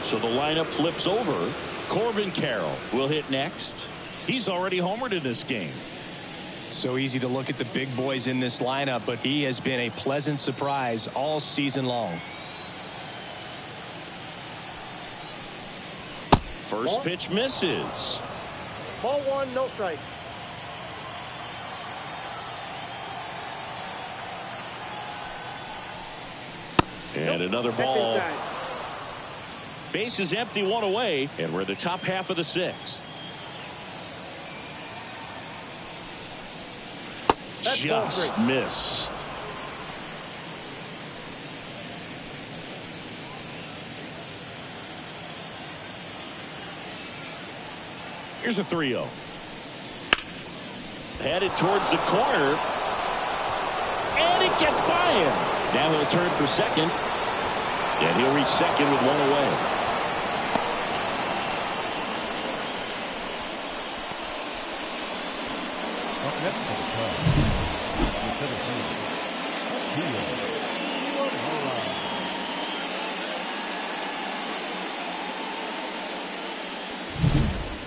So the lineup flips over. Corbin Carroll will hit next. He's already homered in this game. So easy to look at the big boys in this lineup, but he has been a pleasant surprise all season long. First pitch misses. Ball 1, no strike. And another ball. Base is empty, 1 away, and we're in the top half of the 6th. Just missed. Here's a 3-0. Headed towards the corner. And it gets by him. Now he'll turn for second. And he'll reach second with 1 away. Up next for the Cubs, the 17,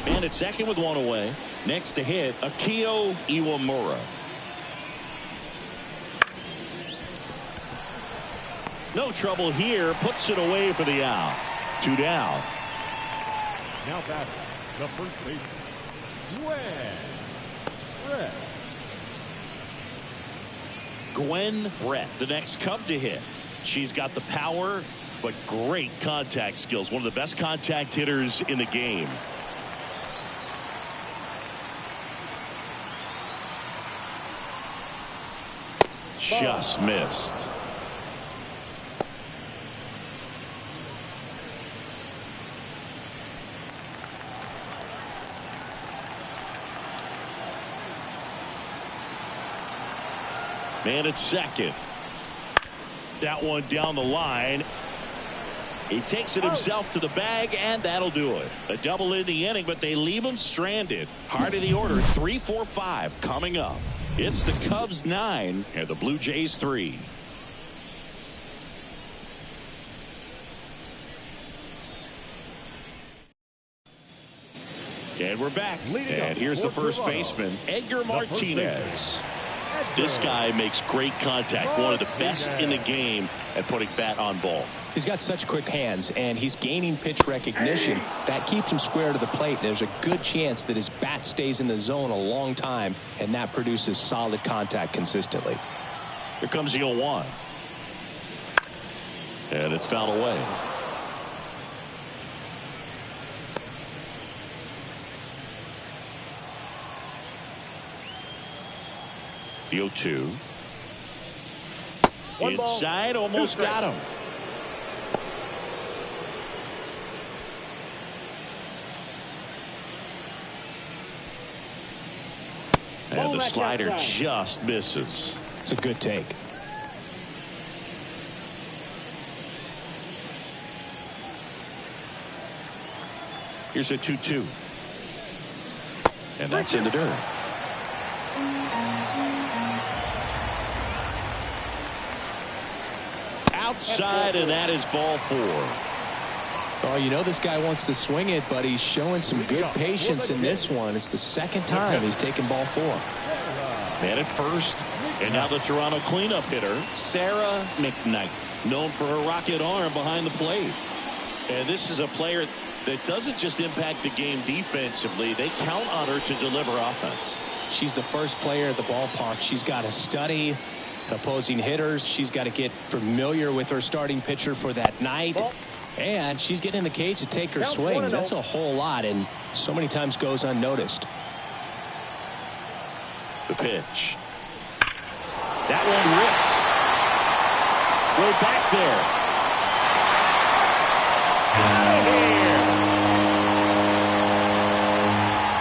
Man at second with 1 away. Next to hit, Akio Iwamura. No trouble here. Puts it away for the out. 2 down. Now batting, the first baseman, Gwen Brett, the next Cub to hit. She's got the power, but great contact skills. One of the best contact hitters in the game. Just missed. Man at second. That one down the line. He takes it himself to the bag, and that'll do it. A double in the inning, but they leave him stranded. Heart of the order, 3, 4, 5 coming up. It's the Cubs 9 and the Blue Jays 3. And we're back. And here's the first baseman, Edgar Martinez. This guy makes great contact. One of the best in the game at putting bat on ball. He's got such quick hands, and he's gaining pitch recognition. That keeps him square to the plate. There's a good chance that his bat stays in the zone a long time, and that produces solid contact consistently. Here comes the 0-1. And it's fouled away. The 0-2. Inside, almost got him. And the slider just misses. It's a good take. Here's a 2-2. And that's in the dirt. Outside, and that is ball 4. Oh, you know this guy wants to swing it, but he's showing some good patience in this one. It's the second time he's taken ball 4. Man at first, and now the Toronto cleanup hitter, Sarah McKnight. known for her rocket arm behind the plate. And this is a player that doesn't just impact the game defensively. They count on her to deliver offense. She's the first player at the ballpark. She's got to study opposing hitters. She's got to get familiar with her starting pitcher for that night. And she's getting in the cage to take her swings. That's a whole lot, and so many times goes unnoticed. The pitch. That one ripped. Way back there.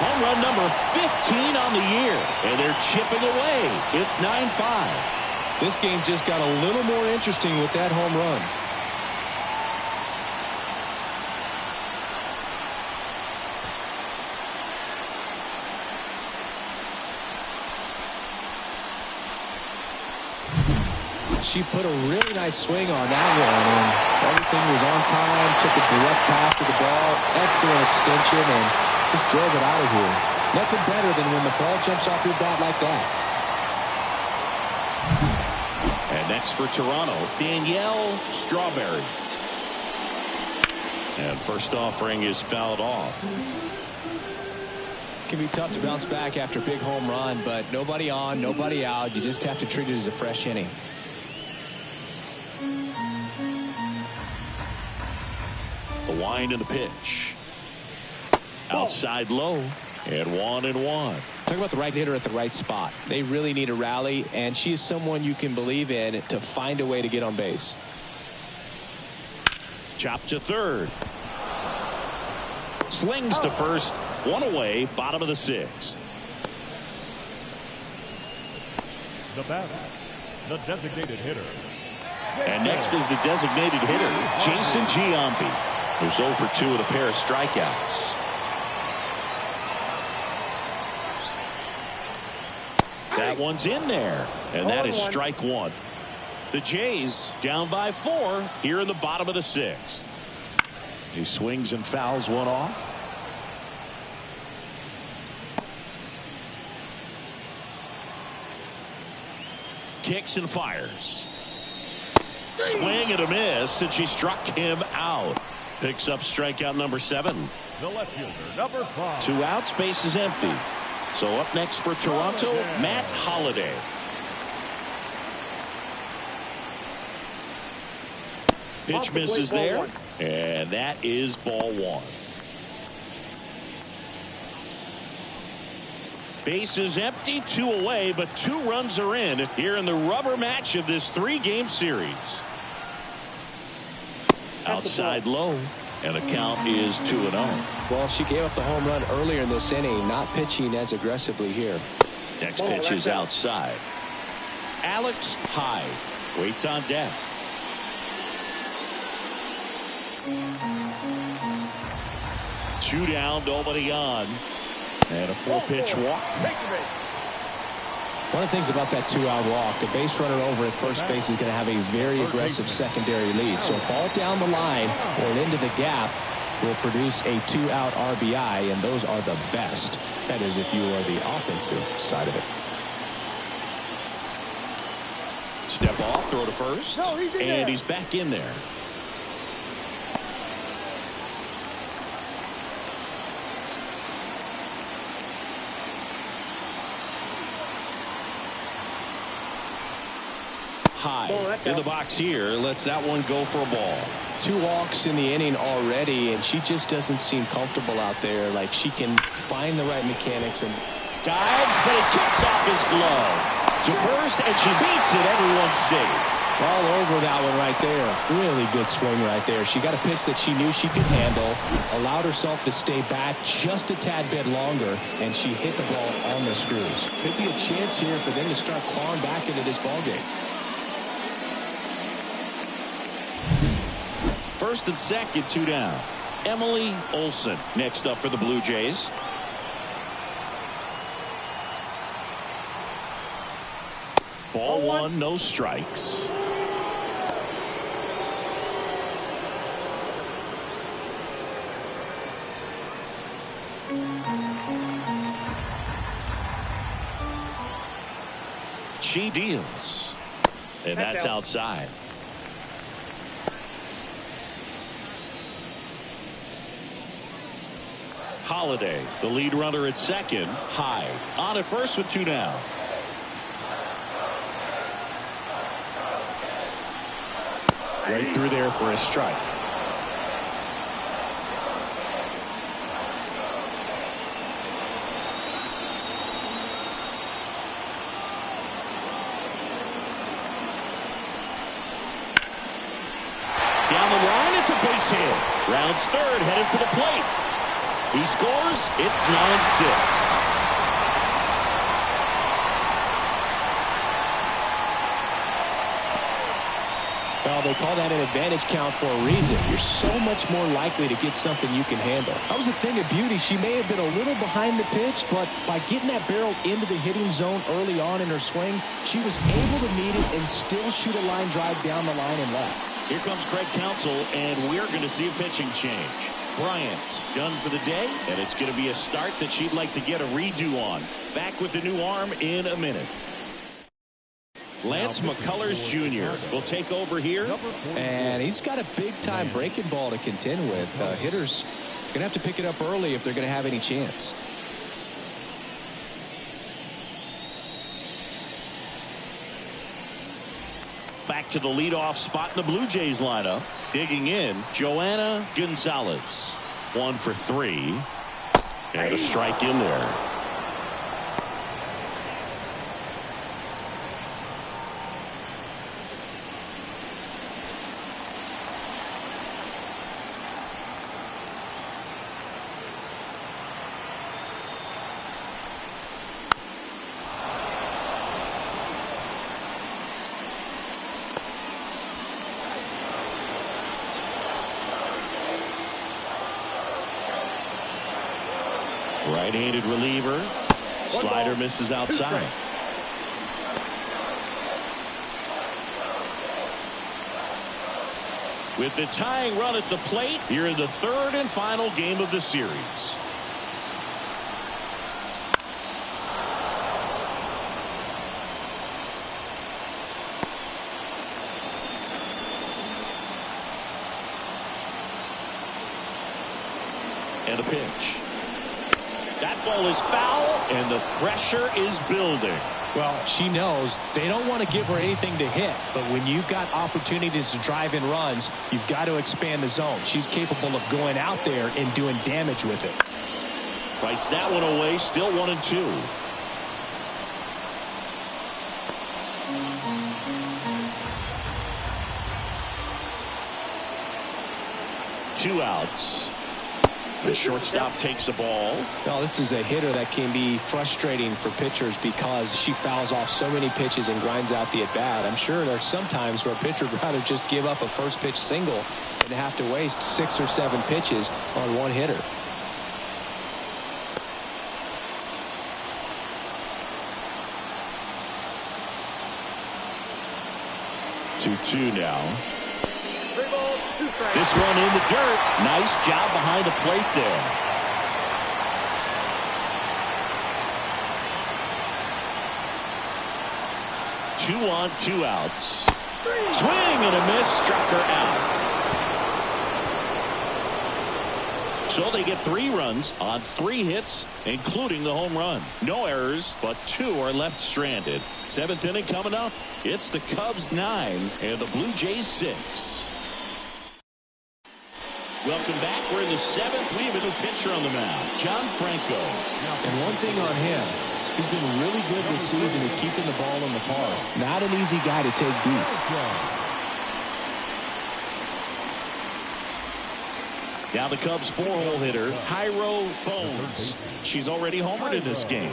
Home run number 15 on the year, and they're chipping away. It's 9-5. This game just got a little more interesting with that home run. She put a really nice swing on that one, and everything was on time, took a direct path to the ball, excellent extension, and just drove it out of here. Nothing better than when the ball jumps off your bat like that. And next for Toronto, Danielle Strawberry. And first offering is fouled off. It can be tough to bounce back after a big home run, but nobody on, nobody out. You just have to treat it as a fresh inning. The wind and the pitch. Outside low, and 1-1. Talk about the right hitter at the right spot. They really need a rally, and she is someone you can believe in to find a way to get on base. Chop to third. Slings to first. One away, bottom of the sixth. The batter, the designated hitter. And next is the designated hitter, Jason Giambi, who's 0 for 2 with a pair of strikeouts. That one's in there, and that is strike one. The Jays down by 4 here in the bottom of the sixth. He swings and fouls one off. Kicks and fires. Swing and a miss, and she struck him out. Picks up strikeout number 7. The left fielder, number 5. 2 outs, base is empty. So up next for Toronto, Matt Holliday. Pitch misses there, and that is ball 1. Base is empty, 2 away, but 2 runs are in here in the rubber match of this 3-game series. Outside low, and the count is 2-0. Well, she gave up the home run earlier in this inning, not pitching as aggressively here. Next pitch is outside. Alex Hyde waits on deck. Two down, nobody on. And a 4-pitch walk. One of the things about that 2-out walk, the base runner over at first base is going to have a very aggressive secondary lead. So a ball down the line or into the gap will produce a 2-out RBI, and those are the best. That is if you are the offensive side of it. Step off, throw to first, and he's back in there. High in the box here, lets that one go for a ball. 2 walks in the inning already, and she just doesn't seem comfortable out there. Like she can find the right mechanics and dives, but it kicks off his glove to first, and she beats it. Everyone's safe. All over that one right there. Really good swing right there. She got a pitch that she knew she could handle, allowed herself to stay back just a tad bit longer, and she hit the ball on the screws. Could be a chance here for them to start clawing back into this ballgame. First and second, 2 down. Emily Olsen next up for the Blue Jays. Ball 1, no strikes. She deals. And that's outside. Holiday, the lead runner at second. Hyde on at first with 2 down. Right through there for a strike. Down the line, it's a base hit. Rounds third, headed for the plate. He scores. It's 9-6. Well, they call that an advantage count for a reason. You're so much more likely to get something you can handle. That was a thing of beauty. She may have been a little behind the pitch, but by getting that barrel into the hitting zone early on in her swing, she was able to meet it and still shoot a line drive down the line and left. Here comes Craig Counsell, and we're going to see a pitching change. Bryant done for the day, and it's going to be a start that she'd like to get a redo on. Back with the new arm in a minute. Lance McCullers Jr. will take over here. And he's got a big-time breaking ball to contend with. Hitters going to have to pick it up early if they're going to have any chance. Back to the leadoff spot in the Blue Jays lineup. Digging in, Joanna Gonzalez. 1 for 3. And a strike in there. Right-handed reliever. Slider misses outside. With the tying run at the plate, here in the third and final game of the series. And a pitch. That ball is foul, and the pressure is building. Well, she knows they don't want to give her anything to hit, but when you've got opportunities to drive in runs, you've got to expand the zone. She's capable of going out there and doing damage with it. Fights that one away, still 1-2. Two outs. The shortstop takes the ball. Well, this is a hitter that can be frustrating for pitchers because she fouls off so many pitches and grinds out the at-bat. I'm sure there's some times where a pitcher would rather just give up a first pitch single and have to waste 6 or 7 pitches on one hitter. Two now. 3 balls, 2 strikes. This one in the dirt. Nice job behind the plate there. Two on, 2 outs. Swing and a miss, struck her out. So they get 3 runs on 3 hits, including the home run. No errors, but 2 are left stranded. 7th inning coming up. It's the Cubs 9 and the Blue Jays 6. Welcome back. We're in the 7th. We have a new pitcher on the mound, John Franco. And one thing on him, he's been really good this season at keeping the ball in the park. Not an easy guy to take deep. Now the Cubs 4-hole hitter, Hyro Bones. She's already homered in this game.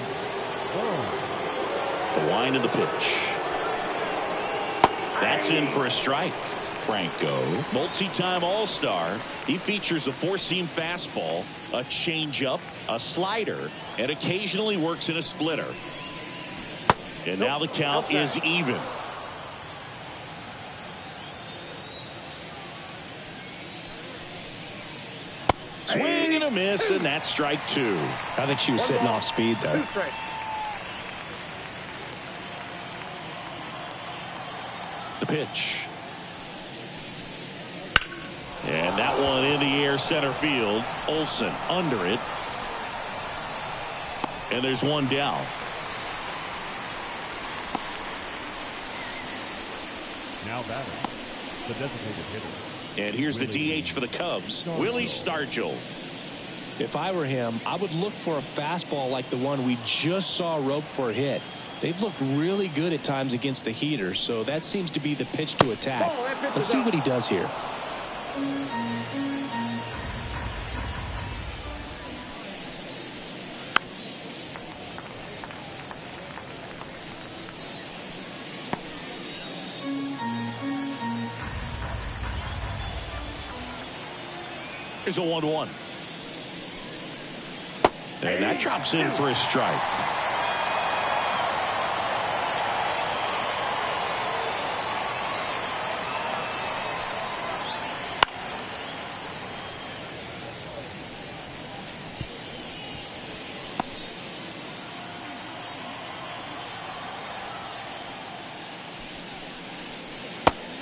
The wind of the pitch. That's in for a strike. Franco, multi-time All-Star. He features a 4-seam fastball, a changeup, a slider, and occasionally works in a splitter. And now the count is even. Swing and a miss, and that's strike 2. I think she was sitting off speed there. 2 strikes. The pitch. And that one in the air center field. Olsen under it. And there's one down. Now batting, the designated hitter. And here's the DH for the Cubs, Willie Stargell. If I were him, I would look for a fastball like the one we just saw roped for a hit. They've looked really good at times against the heaters, so that seems to be the pitch to attack. Let's see what he does here. Here's a 1-1. And that drops in for a strike.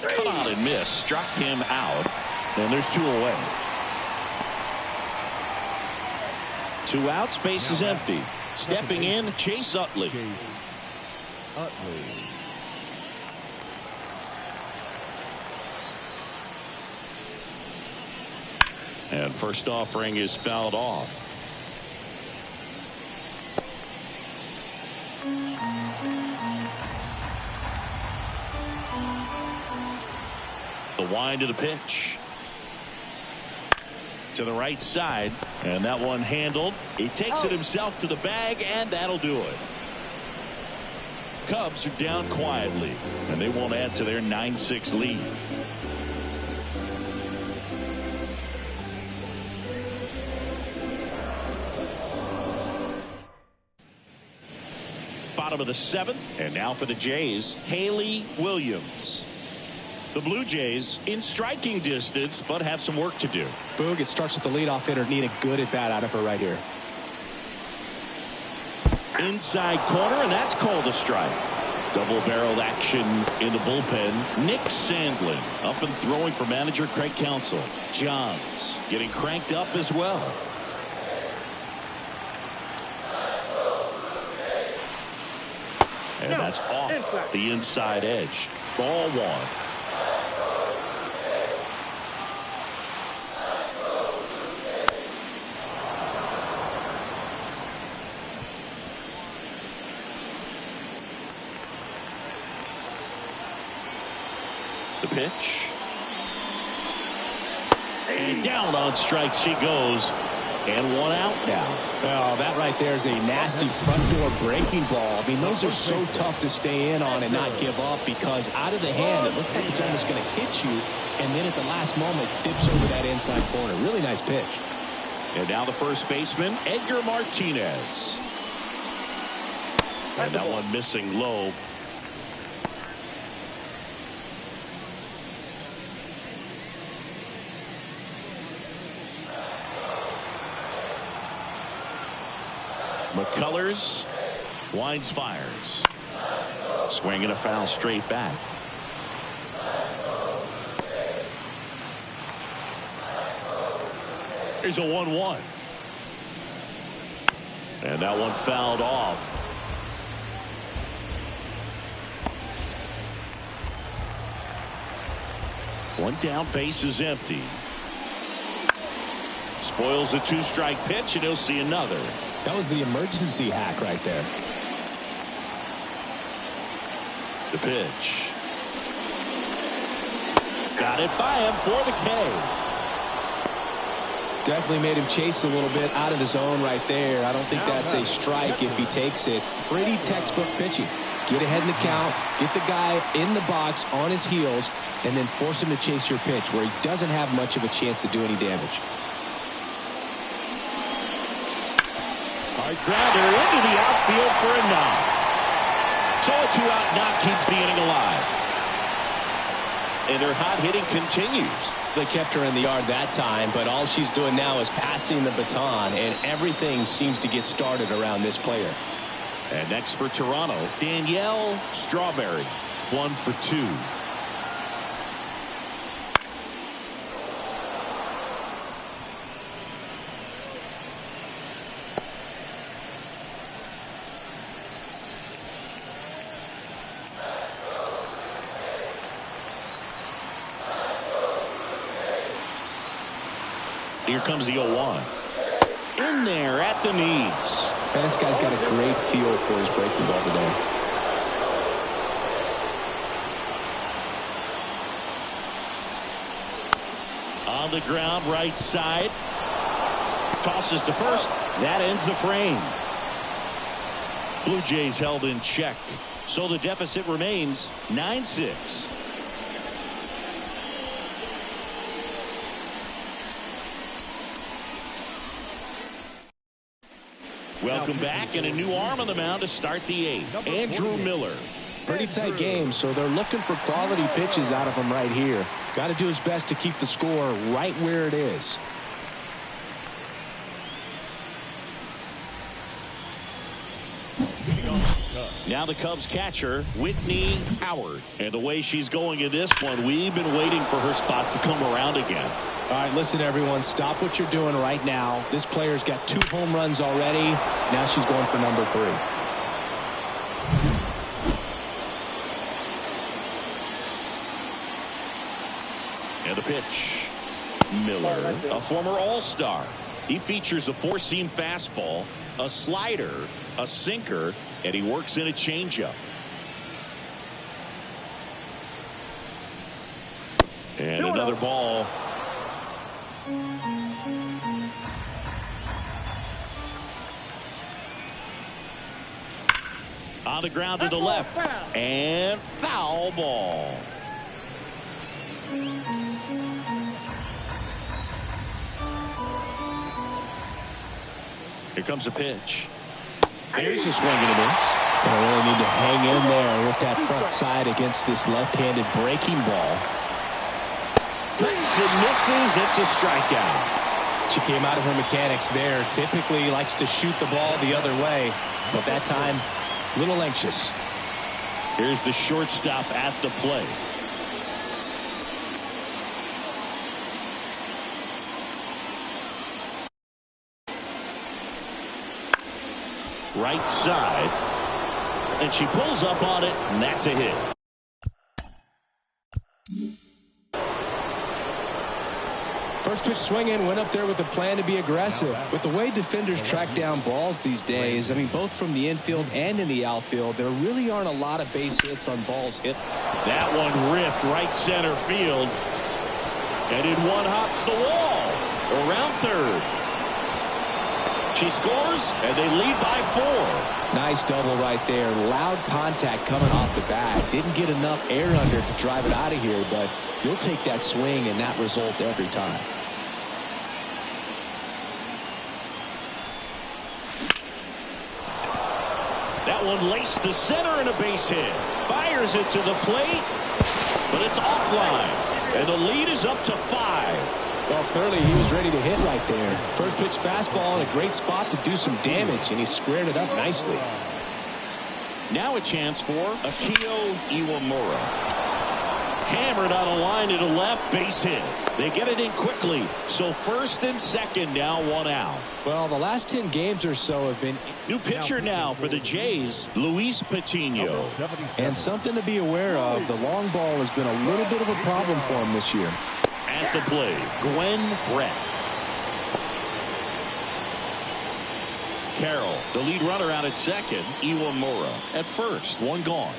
Cut out and miss. Struck him out. And there's 2 away. 2 outs, base is empty. Stepping in, Chase Utley. And first offering is fouled off. The wind of the pitch. To the right side, and that one handled. He takes it himself to the bag, and that'll do it. Cubs are down quietly, and they won't add to their 9-6 lead. Bottom of the 7th, and now for the Jays, Haley Williams. The Blue Jays in striking distance, but have some work to do. Boog, it starts with the leadoff hitter. Need a good at bat out of her right here. Inside corner, and that's called a strike. Double-barreled action in the bullpen. Nick Sandlin up and throwing for manager Craig Counsell. Johns getting cranked up as well. And that's off the inside edge. Ball 1. The pitch. And down on strikes she goes. And 1 out now. Oh, that right there is a nasty front door breaking ball. I mean, those are so tough to stay in on and not give up, because out of the hand, it looks like it's almost going to hit you. And then at the last moment, dips over that inside corner. Really nice pitch. And now the first baseman, Edgar Martinez. And that one missing low. McCullers winds, fires. Swing and a foul straight back. Here's a 1-1. And that one fouled off. One down, base is empty. Spoils the 2-strike pitch, and he'll see another. That was the emergency hack right there. The pitch. Got it by him for the K. Definitely made him chase a little bit out of his zone right there. I don't think that's a strike if he takes it. Pretty textbook pitching. Get ahead in the count, get the guy in the box on his heels, and then force him to chase your pitch where he doesn't have much of a chance to do any damage. Hard grounder into the outfield for a knock. So a 2-out knock keeps the inning alive. And their hot hitting continues. They kept her in the yard that time, but all she's doing now is passing the baton, and everything seems to get started around this player. And next for Toronto, Danielle Strawberry, 1 for 2. Here comes the 0-1. In there at the knees. And this guy's got a great feel for his breaking ball today. On the ground, right side. Tosses to first. That ends the frame. Blue Jays held in check. So the deficit remains 9-6. Welcome back, and a new arm on the mound to start the 8th. Andrew Miller. Pretty tight game, so they're looking for quality pitches out of him right here. Got to do his best to keep the score right where it is. Now the Cubs catcher, Whitney Howard. And the way she's going in this one, we've been waiting for her spot to come around again. All right, listen, everyone. Stop what you're doing right now. This player's got 2 home runs already. Now she's going for number 3. And the pitch. Miller, a former All-Star. He features a 4-seam fastball, a slider, a sinker, and he works in a changeup. And another ball. On the ground to the left. And foul ball. Here comes a pitch. There's a swing and a miss. Gonna really need to hang in there with that front side against this left-handed breaking ball. Hits and misses. It's a strikeout. She came out of her mechanics there. Typically likes to shoot the ball the other way, but that time, a little anxious. Here's the shortstop at the plate. Right side. And she pulls up on it, and that's a hit. First pitch swinging, went up there with a plan to be aggressive. With the way defenders track down balls these days, I mean, both from the infield and in the outfield, there really aren't a lot of base hits on balls hit. That one ripped right center field. And in one hops the wall. Around third. She scores, and they lead by 4. Nice double right there. Loud contact coming off the bat. Didn't get enough air under to drive it out of here, but you'll take that swing and that result every time. That one laced to center and a base hit. Fires it to the plate, but it's offline. And the lead is up to 5. Well, clearly he was ready to hit right there. First pitch fastball in a great spot to do some damage, and he squared it up nicely. Now a chance for Akio Iwamura. Hammered on a line to the left, base hit. They get it in quickly. So first and second, now 1 out. Well, the last 10 games or so have been... New pitcher now for the Jays, Luis Patino. And something to be aware of, the long ball has been a little bit of a problem for him this year. At the plate, Gwen Brett. Carroll, the lead runner out at second. Iwamura at first, 1 gone.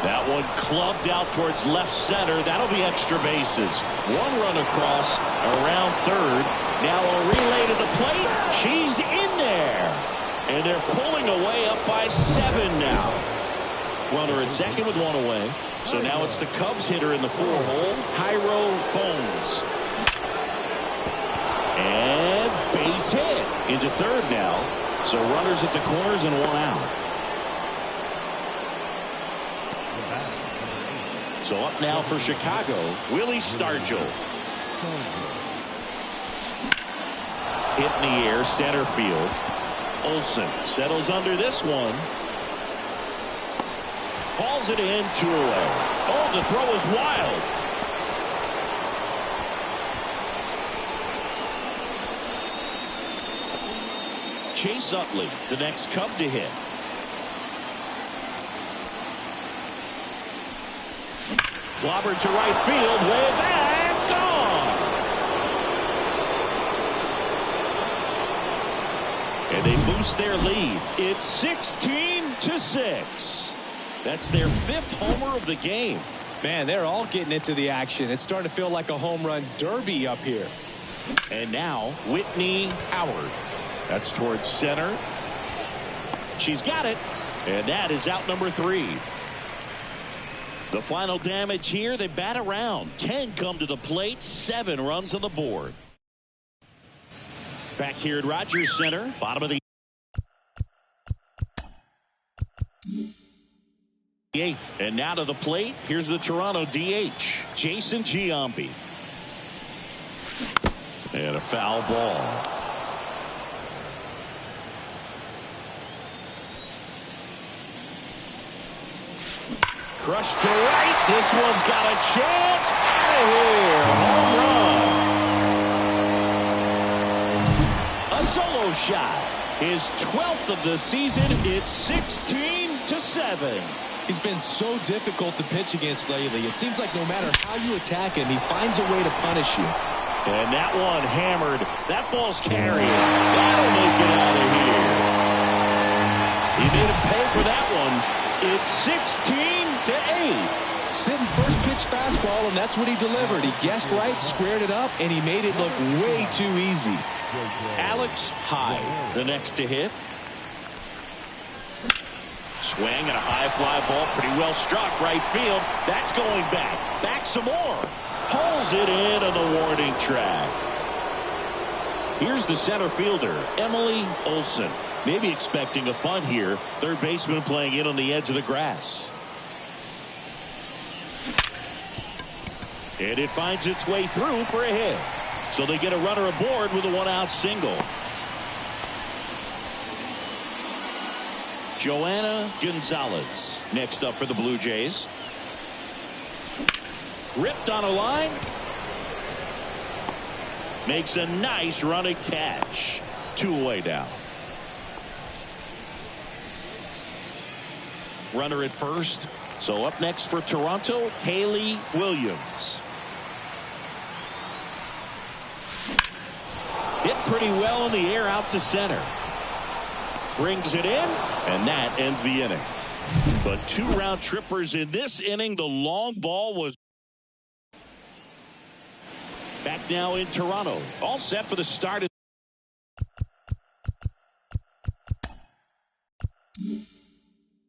That one clubbed out towards left center. That'll be extra bases. 1 run across around third. Now a relay to the plate. She's in there. And they're pulling away up by 7 now. Runner at second with 1 away. So now it's the Cubs hitter in the 4-hole, Hyro Bones. And base hit into third now. So runners at the corners and 1 out. So up now for Chicago, Willie Stargell. Hit in the air, center field. Olsen settles under this one. Hauls it in, 2 away. Oh, the throw is wild. Chase Utley, the next Cub to hit. Clobbered to right field, way back, gone. And they boost their lead. It's 16-6. That's their 5th homer of the game. Man, they're all getting into the action. It's starting to feel like a home run derby up here. And now, Whitney Howard. That's towards center. She's got it. And that is out number 3. The final damage here, they bat around. 10 come to the plate, 7 runs on the board. Back here at Rogers Center, bottom of the 8th. And now to the plate, here's the Toronto DH, Jason Giambi. And a foul ball. Crushed to right. This one's got a chance. Out of here. Home run. A solo shot. His 12th of the season. It's 16-7. He's been so difficult to pitch against lately. It seems like no matter how you attack him, he finds a way to punish you. And that one hammered. That ball's carried. That'll make it out of here. He made him pay for that one. It's 16-8. Sitting first pitch fastball, and that's what he delivered. He guessed right, squared it up, and he made it look way too easy. Alex Hyde, the next to hit. Swing and a high fly ball, pretty well struck right field. That's going back. Back some more. Pulls it in on the warning track. Here's the center fielder, Emily Olsen. Maybe expecting a bunt here. Third baseman playing in on the edge of the grass. And it finds its way through for a hit. So they get a runner aboard with a 1-out single. Joanna Gonzalez next up for the Blue Jays. Ripped on a line. Makes a nice running catch. 2 away down. Runner at first. So up next for Toronto, Haley Williams. Hit pretty well in the air out to center. Brings it in, and that ends the inning. But 2 round trippers in this inning. The long ball was back now in Toronto. All set for the start of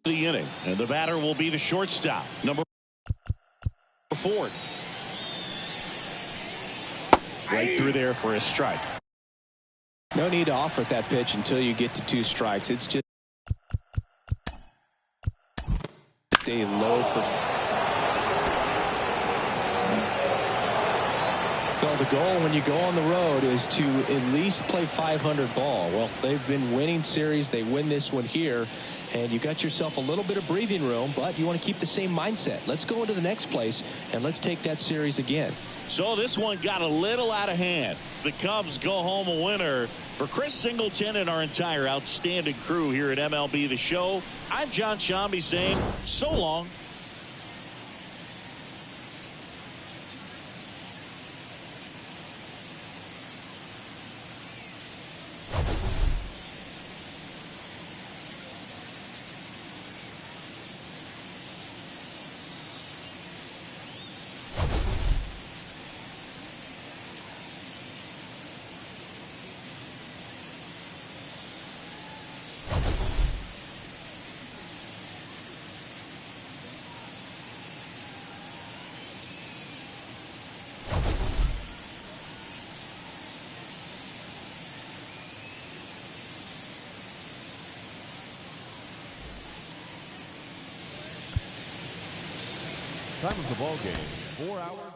the inning. And the batter will be the shortstop, number 4. Right through there for a strike. No need to offer that pitch until you get to 2 strikes. It's just a low Well, the goal when you go on the road is to at least play 500 ball. Well, they've been winning series. They win this one here, and you got yourself a little bit of breathing room, but you want to keep the same mindset. Let's go into the next place, and let's take that series again. So this one got a little out of hand. The Cubs go home a winner. For Chris Singleton and our entire outstanding crew here at MLB The Show, I'm John Shambi saying so long. Time of the ball game, 4 hours.